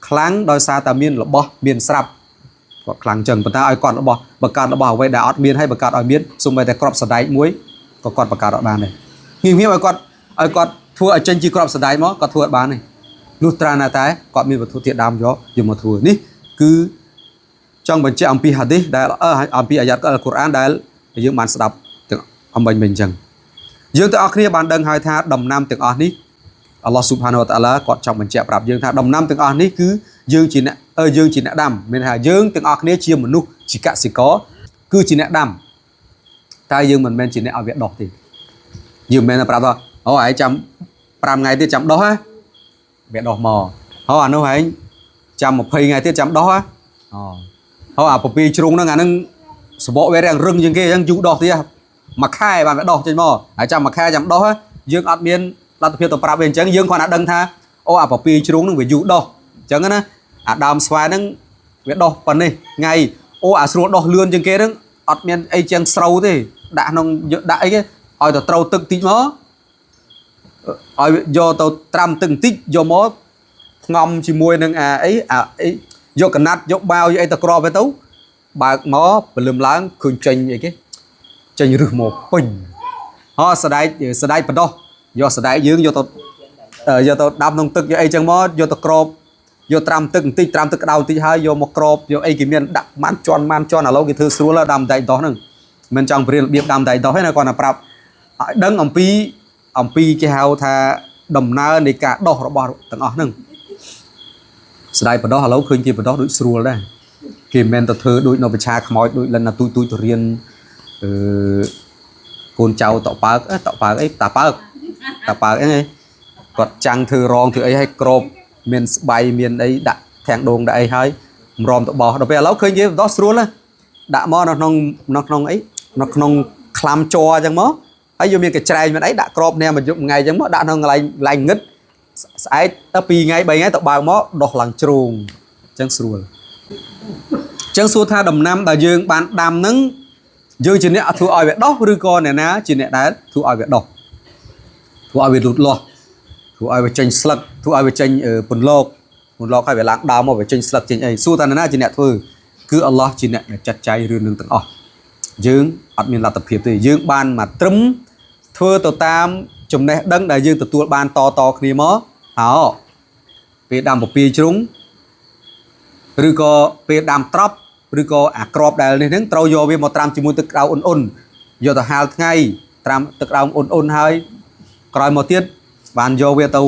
ខ្លាំងដោយសារតែមានរបស់មានស្រាប់គាត់ខ្លាំងអញ្ចឹងប៉ុន្តែឲ្យគាត់បង្កើតរបស់អ្វីដែលអត់មានហើយបង្កើតឲ្យមានសូម្បីតែក្របសដែកមួយក៏គាត់បង្កើតអត់បានដែរងាយឲ្យគាត់ធ្វើឲ្យចេញជាក្របសដែកមកគាត់ធ្វើអត់បានទេលុះត្រាតែគាត់មានវត្ថុធាតុដើមយកមកធ្វើនេះគឺចង់បញ្ជាក់អំពីហាឌីសដែលអំពីអាយ៉ាតអល់កុរអានដែលយើងបានស្ដាប់ទាំងអំបញ្ញមិញអញ្ចឹងយើងទាំងអស់គ្នាបានដឹងហើយថាដំណាំទាំងអស់នេះអល់ឡោះស៊ុបហានូវតាអាឡាគាត់ចង់បញ្ជាក់ប្រាប់យើងថាដំណាំទាំងអស់នេះគឺយើងជាអ្នកដាំមានថាយើងទាំងអស់គ្នាជាមនុស្សជាកសិករគឺជាអ្នកដាំតែយើងមិនមែនជាអ្នកឲ្យវាដុះទេយើងមិនមែនប្រាប់ថាអូឯងចាំ5ថ្ងៃទៀតចាំដុះហ៎វាដុះមកអានោះឯងចាំ20ថ្ងៃទៀតចាំដុះហ៎អាពពីជ្រុងហ្នឹងអាហ្នឹងសបកវារាំងរឹងជាងគេអញ្ចឹងយូរដុះទៀតមួយខែបានវាដុះចេញមកហើយចាំមួយខែចាំដុះយើងអត់មានលទ្ធភាពទៅប្រាប់វាអញ្ចឹងយើងគ្រាន់តែដឹងថាអាពពីជ្រុងហ្នឹងវាយូរដុះអញ្ចឹងណាអាដើមស្វាយហ្នឹងវាដុះប៉ុណ្នេះថ្ងៃអាស្រួលដុះលឿនជាងគេហ្នឹងអត់មានអីជាងស្រូវទេដាក់ក្នុងដាក់អីគេឲ្យទៅត្រូវទឹកតិចមកឲ្យយកទៅត្រាំទឹកបន្តិចយកមកផ្ងំជាមួយនឹងយកកណាត់យកបាវយកអីទៅក្របទៅបើកមកព្រលឹមឡើងឃើញចេញអីគេចេញរឹសមកពេញសដែកបដោះយកសដែកយើងយកទៅដាំក្នុងទឹកយកអីចឹងមកយកទៅក្របយកត្រាំទឹកបន្តិចត្រាំទឹកក្តៅបន្តិចហើយយកមកក្របយកអីគេមានដាក់ម៉ាន់ជន់ឥឡូវគេធ្វើស្រួលដាំដែកដោះហ្នឹងមិនចង់ព្រៀនរបៀបដាំដែកដោះទេណាគាត់ណាប្រាប់ឲ្យដឹងអំពីគេហៅថាដំណើរនៃការដោះរបស់ទាំងអស់ហ្នឹងស្ដាយបដោះឥឡូវឃើញគេបដោះដូចស្រួលដែរគេមិនមែនទៅធ្វើដូចនៅប្រឆាខ្មោចដូចលិនណាទូចទៅរៀនកូនចៅតប៉ើកអីតាប៉ើកអីគាត់ចាំងធ្វើរងធ្វើអីឲ្យក្របមានស្បៃមានអីដាក់ធាងដងដាក់អីហើយម្រំទៅបោះដល់ពេលឥឡូវឃើញគេបដោះស្រួលណាដាក់មកនៅក្នុងក្លាំជ័រអញ្ចឹងមកហើយយកមានកញ្ច្រែងមិនអីដាក់ក្របញ៉ាំមួយយប់ថ្ងៃអញ្ចឹងមកដាក់ក្នុងកន្លែងងឹតស្អែកទៅ2ថ្ងៃ3ថ្ងៃទៅបើកមកដោះឡើងជ្រូងអញ្ចឹងស្រួលអញ្ចឹងសួរថាដំណាំដែលយើងបានដាំហ្នឹងយើងជាអ្នកធ្វើឲ្យវាដោះឬក៏អ្នកណាជាអ្នកដែលធ្វើឲ្យវាដោះធ្វើឲ្យវាលូតលាស់ធ្វើឲ្យវាចេញស្លឹកធ្វើឲ្យវាចេញពន្លកឲ្យវាឡើងដើមមកវាចេញស្លឹកចេញអីសួរថាអ្នកណាជាអ្នកធ្វើគឺអល់ឡោះជាអ្នកដែលចាត់ចែងរឿងនឹងទាំងអស់យើងអត់មានលទ្ធភាពទេយើងបានមកត្រឹមធ្វើទៅតាមចំណេះដឹងដែលយើងទទួលបានតគ្នាមកពេលដាំពពាយជ្រុង ឬក៏ពេលដាំត្រប់ឬក៏អាក្របដែលនេះហ្នឹងត្រូវយកវាមកត្រាំជាមួយទឹកក្តៅអ៊ុនយកទៅហាលថ្ងៃត្រាំទឹកក្តៅអ៊ុនហើយក្រោយមកទៀតបានយកវាទៅ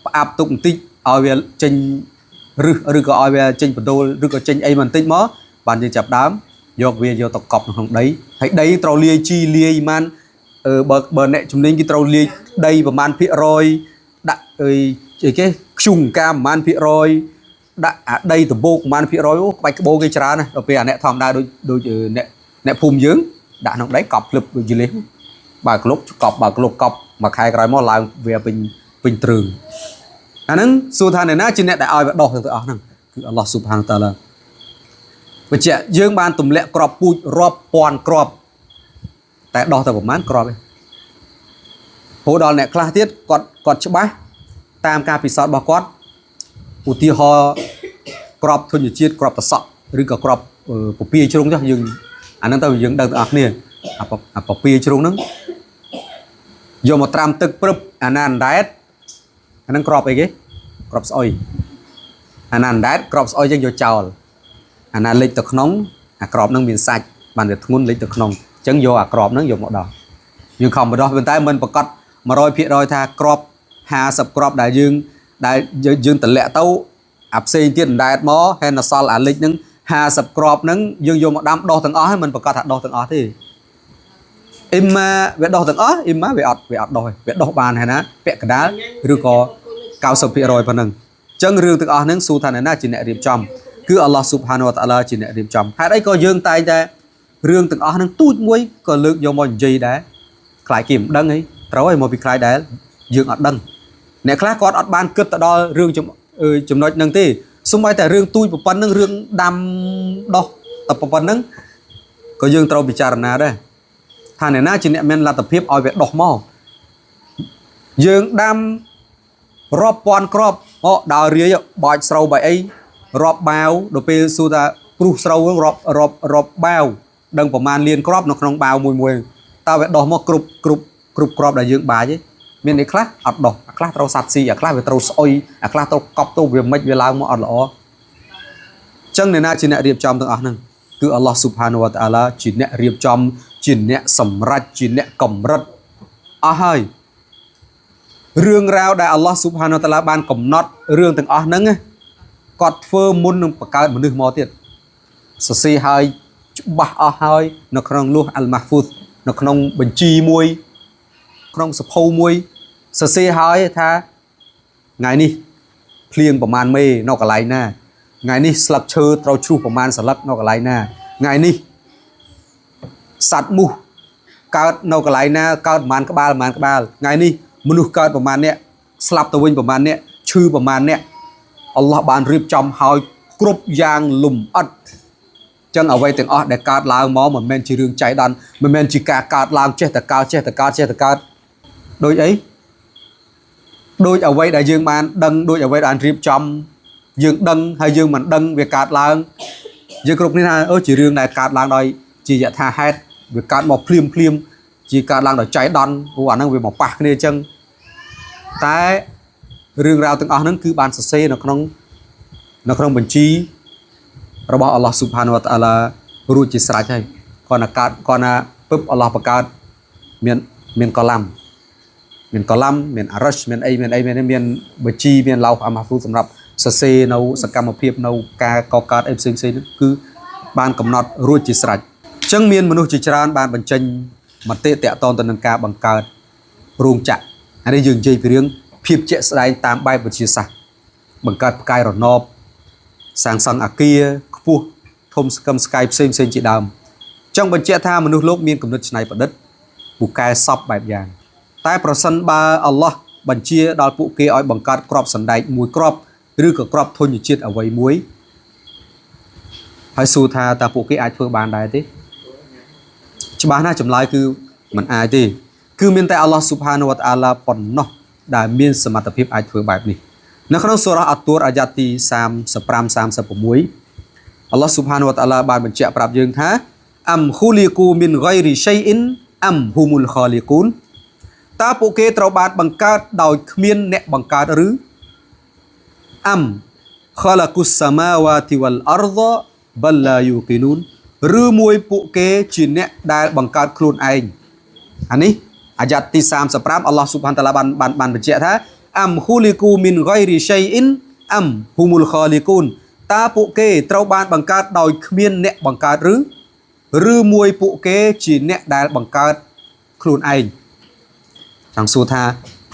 ផ្អាប់ទុកបន្តិចឲ្យវាចេញរឹសឬក៏ឲ្យវាចេញបដូលឬក៏ចេញអីបន្តិចមកបានយើងចាប់ដើមយកវាយកទៅកប់ក្នុងដីហើយដីត្រូវលាយជីលាយប្រហែលបើអ្នកជំនាញគេត្រូវលាយដីប្រហែលភាគរយដាក់អីគេខ្ជុំកាប្រហែលភាគរយដាក់អាដីដបោកប្រហែលភាគរយអូក្បាច់ក្បោគេច្រើនណាស់ដល់ពេលអាអ្នកធម្មតាដូចអ្នកភូមិយើងដាក់ក្នុងដីកប់ភ្លឹបដូចយលេសបើក្លុកកប់បើក្លុកកប់មួយខែក្រោយមកឡើងវាពេញទ្រឿងអាហ្នឹងសួរថាអ្នកណាជាអ្នកដែលឲ្យវាដោះទាំងអស់ហ្នឹងគឺអល់ឡោះស៊ុបហានតាឡាបញ្ជាក់យើងបានទម្លាក់ក្របពូជរាប់ពាន់ក្របតែដោះតែប្រហែលក្របឯងហូរដល់អ្នកខ្លះទៀតគាត់ច្បាស់តាមការពិសោធន៍របស់គាត់ឧទាហរណ៍ក្របធញ្ញជាតិក្របតសក់ឬក៏ក្របពពាយជ្រុងចុះយើងអាហ្នឹងទៅយើងដឹងទាំងអស់គ្នាអាពពាយជ្រុងហ្នឹងយកមកត្រាំទឹកព្រឹបអាណាអណ្ដែតអាហ្នឹងក្របអីគេក្របស្អុយអាណាអណ្ដែតក្របស្អុយយើងយកចោលអាណាលិចទៅក្នុងអាក្របហ្នឹងមានសាច់បានតែធ្ងន់លិចទៅក្នុងអញ្ចឹងយកអាក្របហ្នឹងយកមកដោះយើងខំបដោះប៉ុន្តែមិនប្រកាស 100% ថាក្រប50ក្របដែលយើងតម្លាក់ទៅអាផ្សេងទៀតអណ្ដែតមកហើយនៅសល់អាលិចហ្នឹង50ក្របហ្នឹងយើងយកមកដាំដោះទាំងអស់ហើយមិនប្រកាសថាដោះទាំងអស់ទេអ៊ីម៉ាវាដោះទាំងអស់អ៊ីម៉ាវាអត់ដោះទេវាដោះបានហើយណាពាក់កណ្ដាលឬក៏ 90% ប៉ុណ្ណឹងអញ្ចឹងរឿងទាំងអស់ហ្នឹងសួរថាអ្នកណាជាអ្នករៀបចំគឺអល់ឡោះស៊ុបហានវតាឡាជាអ្នករៀបចំហេតុអីក៏យើងតែងតែរឿងទាំងអស់ហ្នឹងទូចមួយក៏លើកយកមកនិយាយដែរខ្លាយគេមិនដឹងអីត្រូវហើយមកពីខ្លាយដែរយើងអត់ដឹងអ្នកខ្លះគាត់អត់បានគិតទៅដល់រឿងចំណុចហ្នឹងទេសូម្បីតែរឿងទូចប៉ុណ្្នឹងរឿងដាំដោះតែប៉ុណ្្នឹងក៏យើងត្រូវពិចារណាដែរថាអ្នកណាជាអ្នកមានលទ្ធភាពឲ្យវាដោះមកយើងដាំរាប់ពាន់គ្រាប់ដើររាយបាច់ស្រូវបាយអីរាប់បាវដល់ពេលសួរថាព្រុសស្រូវរាប់បាវដឹងប្រមាណលានគ្រាប់នៅក្នុងបាវមួយតើវាដោះមកគ្រប់គ្រាប់ដែលយើងបាច់ទេមានអ្នកខ្លះអត់ដោះអាខ្លះត្រូវសាត់ស៊ីអាខ្លះវាត្រូវស្អុយអាខ្លះត្រូវកប់ទៅវាមិនវាឡើងមកអត់ល្អអញ្ចឹងអ្នកណាជាអ្នករៀបចំទាំងអស់ហ្នឹងគឺអល់ឡោះស៊ុបហានវតាឡាជាអ្នករៀបចំជាអ្នកសម្រេចជាអ្នកកម្រិតអស់ហើយរឿងរ៉ាវដែលអល់ឡោះស៊ុបហានវតាឡាបានកំណត់រឿងទាំងអស់ហ្នឹងគាត់ធ្វើមុននឹងបង្កើតមនុស្សមកទៀតសរសេរហើយច្បាស់អស់ហើយនៅក្នុងលូហអលម៉ាហ្វូសនៅក្នុងបញ្ជីមួយក្នុងសភៅមួយសរសេរហើយថាថ្ងៃនេះភ្លៀងប្រមាណមេនៅកន្លែងណាថ្ងៃនេះស្លឹកឈើត្រូវជ្រុះប្រមាណស្លឹកនៅកន្លែងណាថ្ងៃនេះសត្វមូសកើតនៅកន្លែងណាកើតប្រមាណក្បាលថ្ងៃនេះមនុស្សកើតប្រមាណអ្នកស្លាប់ទៅវិញប្រមាណអ្នកឈឺប្រមាណអ្នកអល់ឡោះបានរៀបចំឲ្យគ្រប់យ៉ាងលំអិតចឹងអ្វីទាំងអស់ដែលកើតឡើងមកមិនមែនជារឿងចៃដន្យមិនមែនជាការកើតឡើងចេះតែកើតដូចអីដូចអ្វីដែលយើងបានដឹងដូចអ្វីដែលរៀបចំយើងដឹងហើយយើងមិនដឹងវាកើតឡើងយើងគ្រប់គ្នាថាជារឿងដែលកើតឡើងដោយជាយថាហេតុវាកើតមកភ្លាមជាកើតឡើងដោយចៃដន្យព្រោះអាហ្នឹងវាមកប៉ះគ្នាចឹងតែរឿងរ៉ាវទាំងអស់ហ្នឹងគឺបានសរសេរនៅក្នុងបញ្ជីរបស់អល់ឡោះស៊ុបហានវតាឡារួចជាស្រេចហើយគាត់ណាពឹបអល់ឡោះបង្កើតមានកឡាំមានអារ៉ាស់មានអីមានបញ្ជីមានឡោះអាម៉ាហ្វូសម្រាប់សរសេរនៅសកម្មភាពនៅការកកើតអីផ្សេងៗគឺបានកំណត់រួចជាស្រេចអញ្ចឹងមានមនុស្សជាច្រើនបានបញ្ចេញមតិតាក់ទងទៅនឹងការបង្កើតរោងចក្រហើយនេះយើងនិយាយពីរឿងភាពជាក់ស្ដែងតាមបែបវិទ្យាសាស្ត្របង្កើតផ្កាយរណបសាងសង់អគារខ្ពស់ធំស្កឹមស្កាយផ្សេងជាដើមចង់បញ្ជាក់ថាមនុស្សលោកមានគំនិតច្នៃប្រឌិតពូកែសពបែបយ៉ាងតែប្រសិនបើអល់ឡោះបញ្ជាដល់ពួកគេឲ្យបង្កើតក្របសណ្ដែកមួយក្របឬក៏ក្របធញ្ញជាតិអ្វីមួយហើយសួរថាតើពួកគេអាចធ្វើបានដែរទេច្បាស់ណាស់ចម្លើយគឺមិនអាចទេគឺមានតែអល់ឡោះស៊ុបហានវតាឡាប៉ុណ្ណោះដែលមានសមត្ថភាពអាចធ្វើបែបនេះនៅក្នុងសូរ៉ាអតូរអាយ៉ាទី35-36អល់ឡោះស៊ុបហានវតាឡាបានបញ្ជាក់ប្រាប់យើងថាអំហ៊ូលីគូមីនហ្គៃរីឆៃអ៊ីនអំហ៊ូមុលខាលីគូនតើពួកគេត្រូវបានបង្កើតដោយគ្មានអ្នកបង្កើតឬអំ خلق السماوات والأرض بل لا يوقنون ឬមួយពួកគេជាអ្នកដែលបង្កើតខ្លួនឯងអានេះអាយ៉ាតទី35អល់ឡោះស៊ុបហានតាឡាបានបញ្ជាក់ថាអមហ៊ូលីគូមីនហ្គៃរីឆៃអ៊ីនអមហ៊ូមុលខាលីគូនតើពួកគេត្រូវបានបង្កើតដោយគ្មានអ្នកបង្កើតឬមួយពួកគេជាអ្នកដែលបង្កើតខ្លួនឯងចង់សួរថា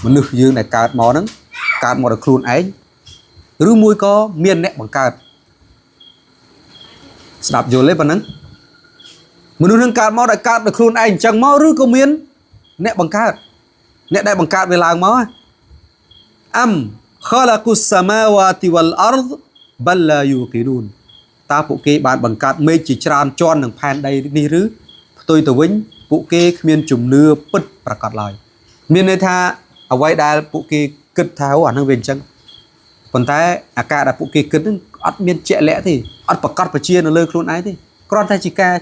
មនុស្សយើងដែលកើតមកហ្នឹងកើតមកដោយខ្លួនឯងឬមួយក៏មានអ្នកបង្កើតស្ដាប់យល់ទេប៉ុណ្ណឹងមនុស្សនឹងកើតមកដោយកើតដោយខ្លួនឯងអញ្ចឹងមកឬក៏មានអ្នកបង្កើតអ្នកដែលបង្កើតវាឡើងមកអមខឡាគុសសាមាវ៉ាទីវលអរដបលឡាយូគីនូនតើពួកគេបានបង្កើតមេឃជាច្រើនជាន់នឹងផែនដីនេះឬផ្ទុយទៅវិញពួកគេគ្មានជំនឿពិតប្រាកដឡើយមានន័យថាអ្វីដែលពួកគេគិតថាអានឹងវាអញ្ចឹងប៉ុន្តែអាការដែលពួកគេគិតហ្នឹងអត់មានជាក់លាក់ទេអត់ប្រកាសបជានៅលើខ្លួនឯងទេគ្រាន់តែជាការ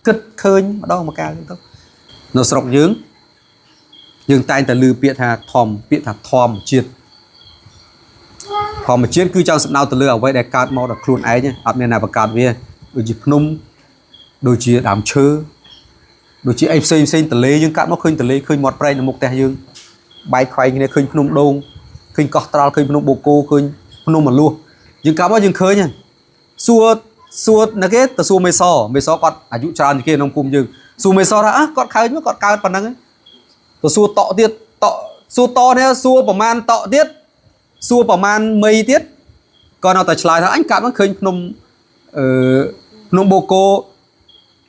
គិតឃើញម្ដងម្កាលទៅនៅស្រុកយើងតែងតែឮពាក្យថាធម្មជាតិគឺចង់សំដៅទៅលើអ្វីដែលកើតមកដល់ខ្លួនឯងអត់មានអ្នកបង្កើតវាដូចជាភ្នំដូចជាដើមឈើដូចជាអីផ្សេងទន្លេយើងកាត់មកឃើញទន្លេឃើញមាត់ព្រែកនៅមុខផ្ទះយើងបែកខ្វែងគ្នាឃើញភ្នំដូងឃើញកោះត្រល់ឃើញភ្នំបូកូឃើញភ្នំមលួសយើងកាប់មកយើងឃើញសួរណាគេទៅសួរមេសគាត់អាយុច្រើនជាងគេក្នុងភូមិយើងសួរមេសថាគាត់ឃើញគាត់កើតប៉ុណ្ណឹងទៅសួរតទៀតសួរតនេះសួរប្រមាណតទៀតសួរប្រមាណមីទៀតគាត់នៅតែឆ្លើយថាអញកាត់មកឃើញភ្នំបូកូ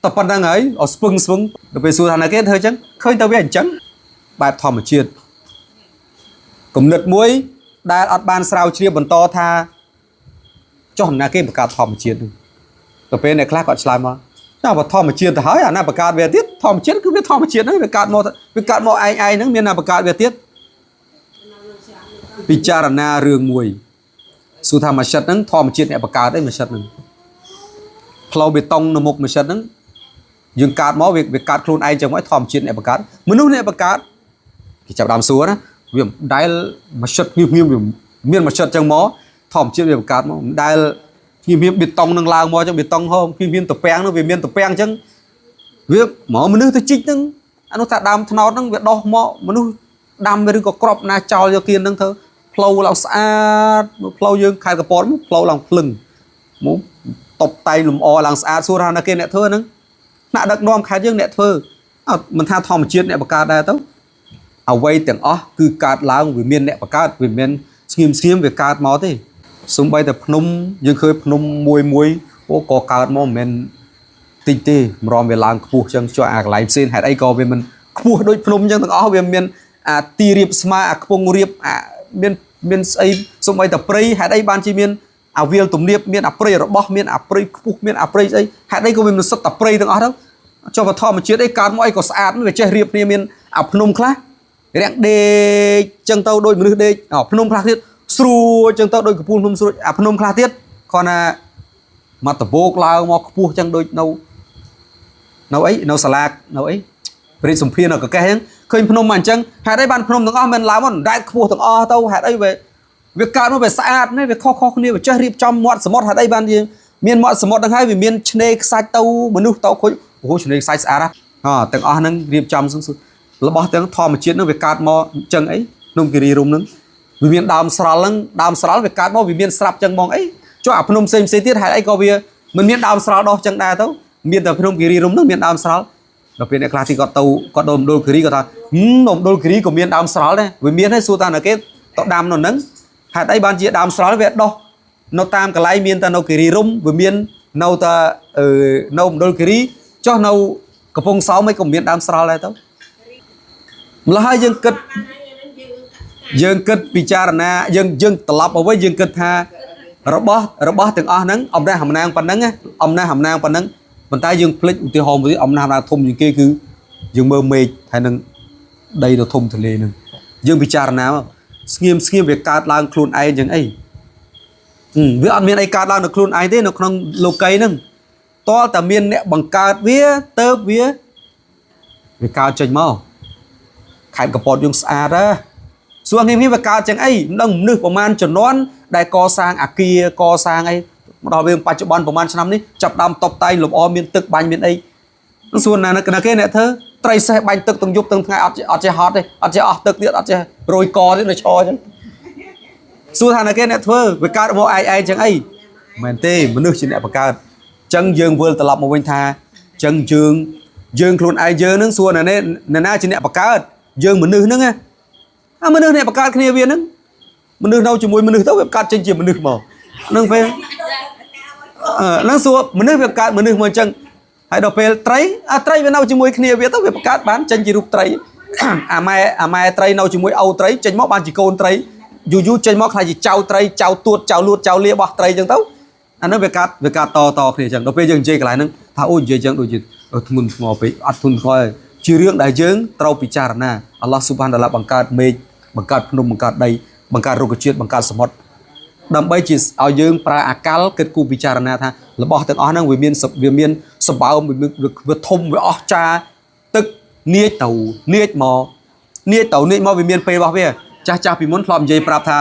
តែប៉ុណ្្នឹងហើយអស្ពឹងទៅពេលសួរថាណាគេធ្វើអញ្ចឹងឃើញតែវាអញ្ចឹងបែបធម្មជាតិគំនិតមួយដែលអត់បានស្រាវជ្រាវបន្តថាចុះណាគេបង្កើតធម្មជាតិនោះទៅពេលអ្នកខ្លះគាត់ឆ្លើយមកតែបើធម្មជាតិទៅហើយអាណាបង្កើតវាទៀតធម្មជាតិគឺវាធម្មជាតិហ្នឹងវាកើតមកឯងហ្នឹងមានណាបង្កើតវាទៀតពិចារណារឿងមួយសួរថាម៉ាស៊ីនហ្នឹងធម្មជាតិអ្នកបង្កើតឯងម៉ាស៊ីនហ្នឹងផ្លូវបេតុងនៅមុខម៉ាស៊ីនហ្នឹងយើងកើតមកវាកើតខ្លួនឯងចឹងមកធម្មជាតិអ្នកបង្កើតមនុស្សអ្នកបង្កើតគេចាប់ដើមសួរណាវាមិនដែលម៉ាស៊ីនងៀមវាមានម៉ាស៊ីនចឹងមកធម្មជាតិវាបង្កើតមកមិនដែលងៀមបេតុងនឹងឡើងមកចឹងបេតុងហោងៀមតពាំងនោះវាមានតពាំងចឹងវាមកមនុស្សទៅជីកហ្នឹងអានោះថាដើមថ្នោតហ្នឹងវាដោះមកមនុស្សដាំឬក៏ក្របណាចោលយកគៀនហ្នឹងទៅផ្លូវឡើងស្អាតផ្លូវយើងខេត្តកពតផ្លូវឡើងភ្លឹងមកតបតែងលំអឡើងស្អាតសួរថាណាគេអ្នកធ្វើហ្នឹងថ្នាក់ដឹកនាំខេត្តយើងអ្នកធ្វើមិនថាធម្មជាតិអ្នកបង្កើតដែរទៅអ្វីទាំងអស់គឺកើតឡើងវាមានអ្នកបង្កើតវាមានស្ងៀមវាកើតមកទេសូម្បីតែភ្នំយើងឃើញភ្នំមួយក៏កើតមកមិនមែនតិចទេម្រំវាឡើងខ្ពស់ចឹងចុះអាកន្លែងផ្សេងហេតុអីក៏វាមិនខ្ពស់ដូចភ្នំចឹងទាំងអស់វាមានអាទីរៀបស្មើអាខ្ពង់រៀបមានស្អីសូម្បីតែព្រៃហេតុអីបានជាមានអាវាលទំនាបមានអាព្រៃរបស់មានអាព្រៃខ្ពស់មានអាព្រៃស្អីហេតុអីក៏វាមិនសុទ្ធតែព្រៃទាំងអស់ទៅចុះធម្មជាតិអីកើតមកអីក៏ស្អាតវាចេះរៀបគ្នាមានអាភ្នំខ្លះរាំងដេកចឹងទៅដូចមនុស្សដេកភ្នំខ្លះទៀតស្រួចចឹងទៅដូចកំពូលភ្នំស្រួចអាភ្នំខ្លះទៀតគាត់ណាមកតបោកឡើងមកខ្ពស់ចឹងដូចនៅសាលានៅអីព្រៃសំភារនៅកកេះចឹងឃើញភ្នំមកអញ្ចឹងហេតុអីបានភ្នំទាំងអស់មិនឡើងមកដែកខ្ពស់ទាំងអស់ទៅហេតុអីវាកើតមកវាស្អាតណាវាខុសគ្នាវាចេះរៀបចំមាត់សមុទ្រហេតុអីបានយើងមានមាត់សមុទ្រហ្នឹងហើយវាមានឆ្នេរខ្សាច់ទៅមនុស្សទៅខូចអូឆ្នេរខ្សាច់ស្អាតទាំងអស់ហ្នឹងរៀបចំរបស់ទាំងធម្មជាតិហ្នឹងវាកើតមកអញ្ចឹងអីភ្នំគិរីរម្យហ្នឹងវាមានដើមស្រល់ហ្នឹងដើមស្រល់វាកើតមកវាមានស្រាប់អញ្ចឹងហ្មងអីចុះអាភ្នំផ្សេងទៀតហេតុអីក៏វាមិនមានដើមស្រល់ដោះអញ្ចឹងដែរទៅមានតែភ្នំគិរីរម្យហ្នឹងមានដើមស្រល់ដល់ពេលអ្នកខ្លះទីគាត់ទៅគាត់ដូរមណ្ឌលគិរីគាត់ថាមណ្ឌលគិរីក៏មានដើមស្រល់ដែរវាមានហើយសួរតាណាគេទៅដាំនៅហ្នឹងហេតុអីបានជាដើមស្រល់វាដោះនៅតាមកន្លែងមានតែនៅគិរីរម្យវាមាននៅតែនៅមណ្ឌលគិរីចុះនៅកំពង់សោមមិនក៏មានដើមស្រល់ដែរទៅម្ល៉េះហើយយើងគិតពិចារណាយើងត្រឡប់មកវិញយើងគិតថារបស់ទាំងអស់ហ្នឹងអំណះអំណាងប៉ុណ្ណឹងប៉ុន្តែយើងភ្លេចឧទាហរណ៍មួយអំណះអំណាងធំជាងគេគឺយើងមើលមេឃហើយនឹងដីដ៏ធំទលេហ្នឹងយើងពិចារណាមកស្ងៀមវាកើតឡើងខ្លួនឯងចឹងអីវាអត់មានអីកើតឡើងនៅខ្លួនឯងទេនៅក្នុងលោកីហ្នឹងតើតែមានអ្នកបង្កើតវាទៅវាកើតចេញមកខេត្តកពតយើងស្អាតហ៎សួរនេះវាកើតចឹងអីមិនដឹងមនុស្សប្រមាណជំនាន់ ដែលកសាងអាគារកសាងអីដល់វាបច្ចុប្បន្នប្រហែលឆ្នាំនេះចាប់ដើមតបតែងលម្អមានទឹកបាញ់មានអីសួរណាគេអ្នកធ្វើត្រីសេះបាញ់ទឹកទាំងយប់ទាំងថ្ងៃអត់ចេះហត់ទេអត់ចេះអស់ទឹកទៀតអត់ចេះរោយកទៀតនៅឈរអញ្ចឹងសួរថាណាគេអ្នកធ្វើវាកើតមកឯងអញ្ចឹងអីមែនទេមនុស្សជាអ្នកបង្កើតអញ្ចឹងយើងវិលត្រឡប់មកវិញថាអញ្ចឹងយើងខ្លួនឯងយើងនឹងសួរណាជាអ្នកបង្កើតយើងមនុស្សហ្នឹងអាមនុស្សអ្នកបង្កើតគ្នាវាហ្នឹងមនុស្សនៅជាមួយមនុស្សទៅវាបង្កើតចេញជាមនុស្សមកហ្នឹងពេលហ្នឹងសួរមនុស្សវាបង្កើតមនុស្សមកអញ្ចឹងហើយដល់ពេលត្រីត្រីវានៅជាមួយគ្នាវាទៅវាបង្កើតបានចេញជារូបត្រីអាម៉ែត្រីនៅជាមួយឪត្រីចេញមកបានជាកូនត្រីយូរចេញមកខ្លាចជាចៅត្រីចៅទួតចៅលួតចៅលារបស់ត្រីអញ្ចឹងទៅអាហ្នឹងវាកាត់តគ្នាអញ្ចឹងដល់ពេលយើងនិយាយកន្លែងហ្នឹងថាអូនិយាយអញ្ចឹងដូចជាធ្ងន់ធ្ងរពេកអត់ធ្ងន់ធ្ងរជារឿងដែលយើងត្រូវពិចារណាអល់ឡោះស៊ុបហានតាឡាបង្កើតមេឃបង្កើតភ្នំបង្កើតដីបង្កើតរុក្ខជាតិបង្កើតសមុទ្រដើម្បីជាឲ្យយើងប្រើអាកលគិតគូរពិចារណាថារបស់ទាំងអស់ហ្នឹងវាមានសម្បើមវាធំវាអស្ចារ្យទឹកនាចទៅនាចមកវាមានពេលរបស់វាចាស់ពីមុនធ្លាប់និយាយប្រាប់ថា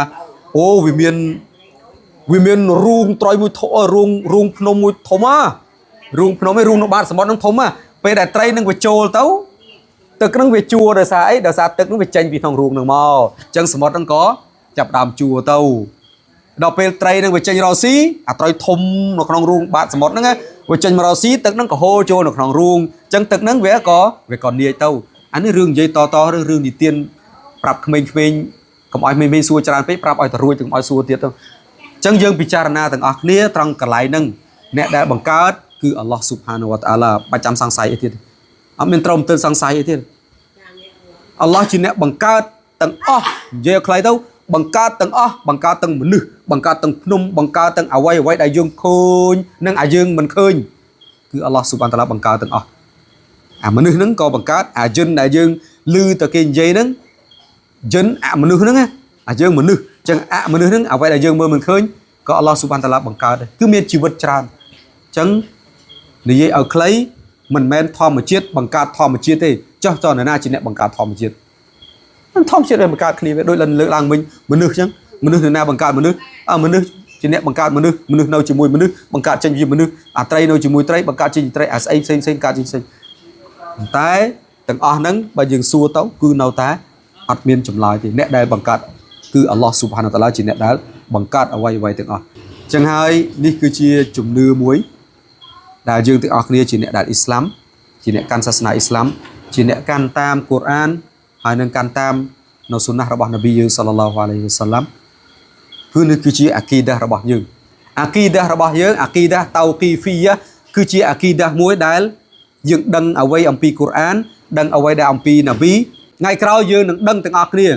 អូវាមានរូងត្រយមួយធំរូងភ្នំមួយធំរូងភ្នំឯងរូងនៅបាតសមុទ្រហ្នឹងធំពេលដែលត្រីនឹងវាចូលទៅទឹកហ្នឹងវាជួដោយសារអីដោយសារទឹកហ្នឹងវាចេញពីក្នុងរូងហ្នឹងមកអញ្ចឹងសមុទ្រហ្នឹងក៏ចាប់ដើមជួទៅដល់ពេលត្រីហ្នឹងវាចេញរកស៊ីអាត្រីធំនៅក្នុងរូងបាតសមុទ្រហ្នឹងវាចេញមករកស៊ីទឹកហ្នឹងក៏ហូរចូលនៅក្នុងរូងអញ្ចឹងទឹកហ្នឹងវាក៏នាចទៅអានេះរឿងនិយាយតរឿងនិទានប្រាប់ក្មេងៗកុំឲ្យក្មេងៗសួរច្រើនពេកប្រាប់ឲ្យទៅរួចទៅកុំឲ្យសួរទៀតទៅអញ្ចឹងយើងពិចារណាទាំងអស់គ្នាត្រង់កន្លែងហ្នឹងអ្នកដែលបង្កើតគឺអល់ឡោះស៊ុបហានវតាអាឡាបាច់ចាំសង្ស័យអីទៀតអត់មានត្រូវទៅសង្ស័យអីទៀតអល់ឡោះជាអ្នកបង្កើតទាំងអស់និយាយខ្លីទៅបង្កើតទាំងអស់បង្កើតទាំងមនុស្សបង្កើតទាំងភ្នំបង្កើតទាំងអ្វីដែលយើងឃើញនិងយើងមិនឃើញគឺអល់ឡោះស៊ុបហានតាឡាបង្កើតទាំងអស់អាមនុស្សហ្នឹងក៏បង្កើតអាយិនដែលយើងឮតែគេនិយាយហ្នឹងយិនអមនុស្សហ្នឹងអាយើងមនុស្សអញ្ចឹងអមនុស្សហ្នឹងអ្វីដែលយើងមើលមិនឃើញក៏អល់ឡោះស៊ុបហានតាឡាបង្កើតដែរគឺមានជីវិតច្រើនអញ្ចឹងនិយាយឲ្យខ្លីមិនមែនធម្មជាតិបង្កើតធម្មជាតិទេចុះតើនរណាជាអ្នកបង្កើតធម្មជាតិធម្មជាតិវាបង្កើតគ្នាវាដូចលើកឡើងវិញមនុស្សអញ្ចឹងមនុស្សនរណាបង្កើតមនុស្សមនុស្សជាអ្នកបង្កើតមនុស្សនៅជាមួយមនុស្សបង្កើតចេញជាមនុស្សអាត្រីនៅជាមួយត្រីបង្កើតចេញជាត្រីអាស្អីផ្សេងកើតចេញផ្សេងតែទាំងអស់ហ្នឹងបើយើងសួរទៅគឺនៅតែអត់មានចម្លើយទេអ្នកដែលបង្កើតគឺអល់ឡោះស៊ុបហានតាឡាជាអ្នកដែលបង្កើតអ្វីទាំងអស់អញ្ចឹងហើយនេះគឺជាជំនឿមួយដែលយើងទាំងអស់គ្នាជាអ្នកដែលអ៊ីស្លាមជាអ្នកកាន់សាសនាអ៊ីស្លាមជាអ្នកកាន់តាមកូរ៉ានហើយនឹងកាន់តាមនៅសុណាហ៍របស់នប៊ីយើងសល្លឡោះអាឡៃហ៊ីវ៉ាសាឡាំគឺនេះគឺជាអាគីដាហ៍របស់យើងអាគីដាហ៍របស់យើងអាគីដាហ៍តៅគីហ្វីយ៉ាគឺជាអាគីដាហ៍មួយដែលយើងដឹងអ្វីអំពីកូរ៉ានដឹងអ្វីដែលអំពីនប៊ីថ្ងៃក្រោយយើងនឹងដឹងទាំងអស់គ្នា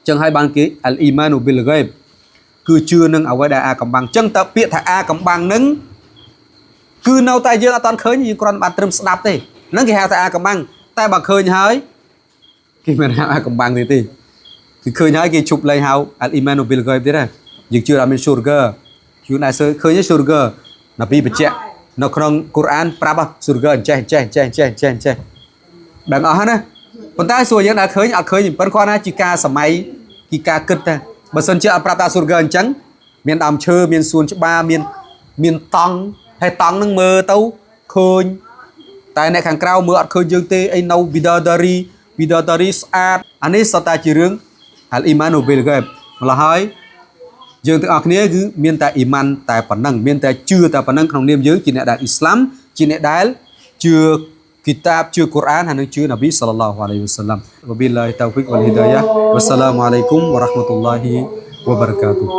ចឹងហើយបានគេអលអ៊ីម៉ានូប៊ីលហ្គៃបគឺជឿនឹងអ្វីដែលអាកំបាំងចឹងតើពាក្យថាអាកំបាំងនឹងគឺនៅតែយើងអត់ទាន់ឃើញយើងគ្រាន់តែបានត្រឹមស្ដាប់ទេហ្នឹងគេហៅថាអាកំបាំងតែបើឃើញហើយគេមិនហៅអាកំបាំងទេគឺឃើញហើយគេជប់លេងហៅអលអ៊ីម៉ានូប៊ីលហ្គៃបទៀតយើងជឿថាមាន surga ជឿណាឃើញ surga នប៊ីបញ្ជាក់នៅក្នុងកូរ៉ានប្រាប់ surga ចេះដឹងអស់ណាប៉ុន្តែសួរយើងដល់ឃើញអត់ឃើញប៉ុន្តែគាត់ថាជាការសម័យពីការគិតតែបើសិនជាអត់ប្រាប់ថា surga អញ្ចឹងមានដើមឈើមានសួនច្បារមានតង់ហើយតង់នឹងមើលទៅឃើញតែអ្នកខាងក្រៅមើលអត់ឃើញយើងទេអីនៅ bidadari ស្អាតអានេះសុទ្ធតែជារឿងអលអ៊ីម៉ាននូប៊ីលហ្គៃបម្ល៉េះហើយយើងទាំងអស់គ្នាគឺមានតែអ៊ីម៉ានតែប៉ុណ្ណឹងមានតែជឿតែប៉ុណ្ណឹងក្នុងនាមយើងជាអ្នកដែលអ៊ីស្លាមជាអ្នកដែលជឿគីតាបជឿកូរ៉ានហើយនឹងជឿនប៊ីសល្លឡោះអាឡៃហ៊ីវ៉ាសាឡាំវប៊ីឡាហ៊ីតៅហ្វីកវលហ៊ីដាយ៉ាវ៉ាសសាឡាមអាឡៃគុំវ៉ារ៉ាហ្មាតុលឡាហ៊ីវ៉ាបារកាតុហ៍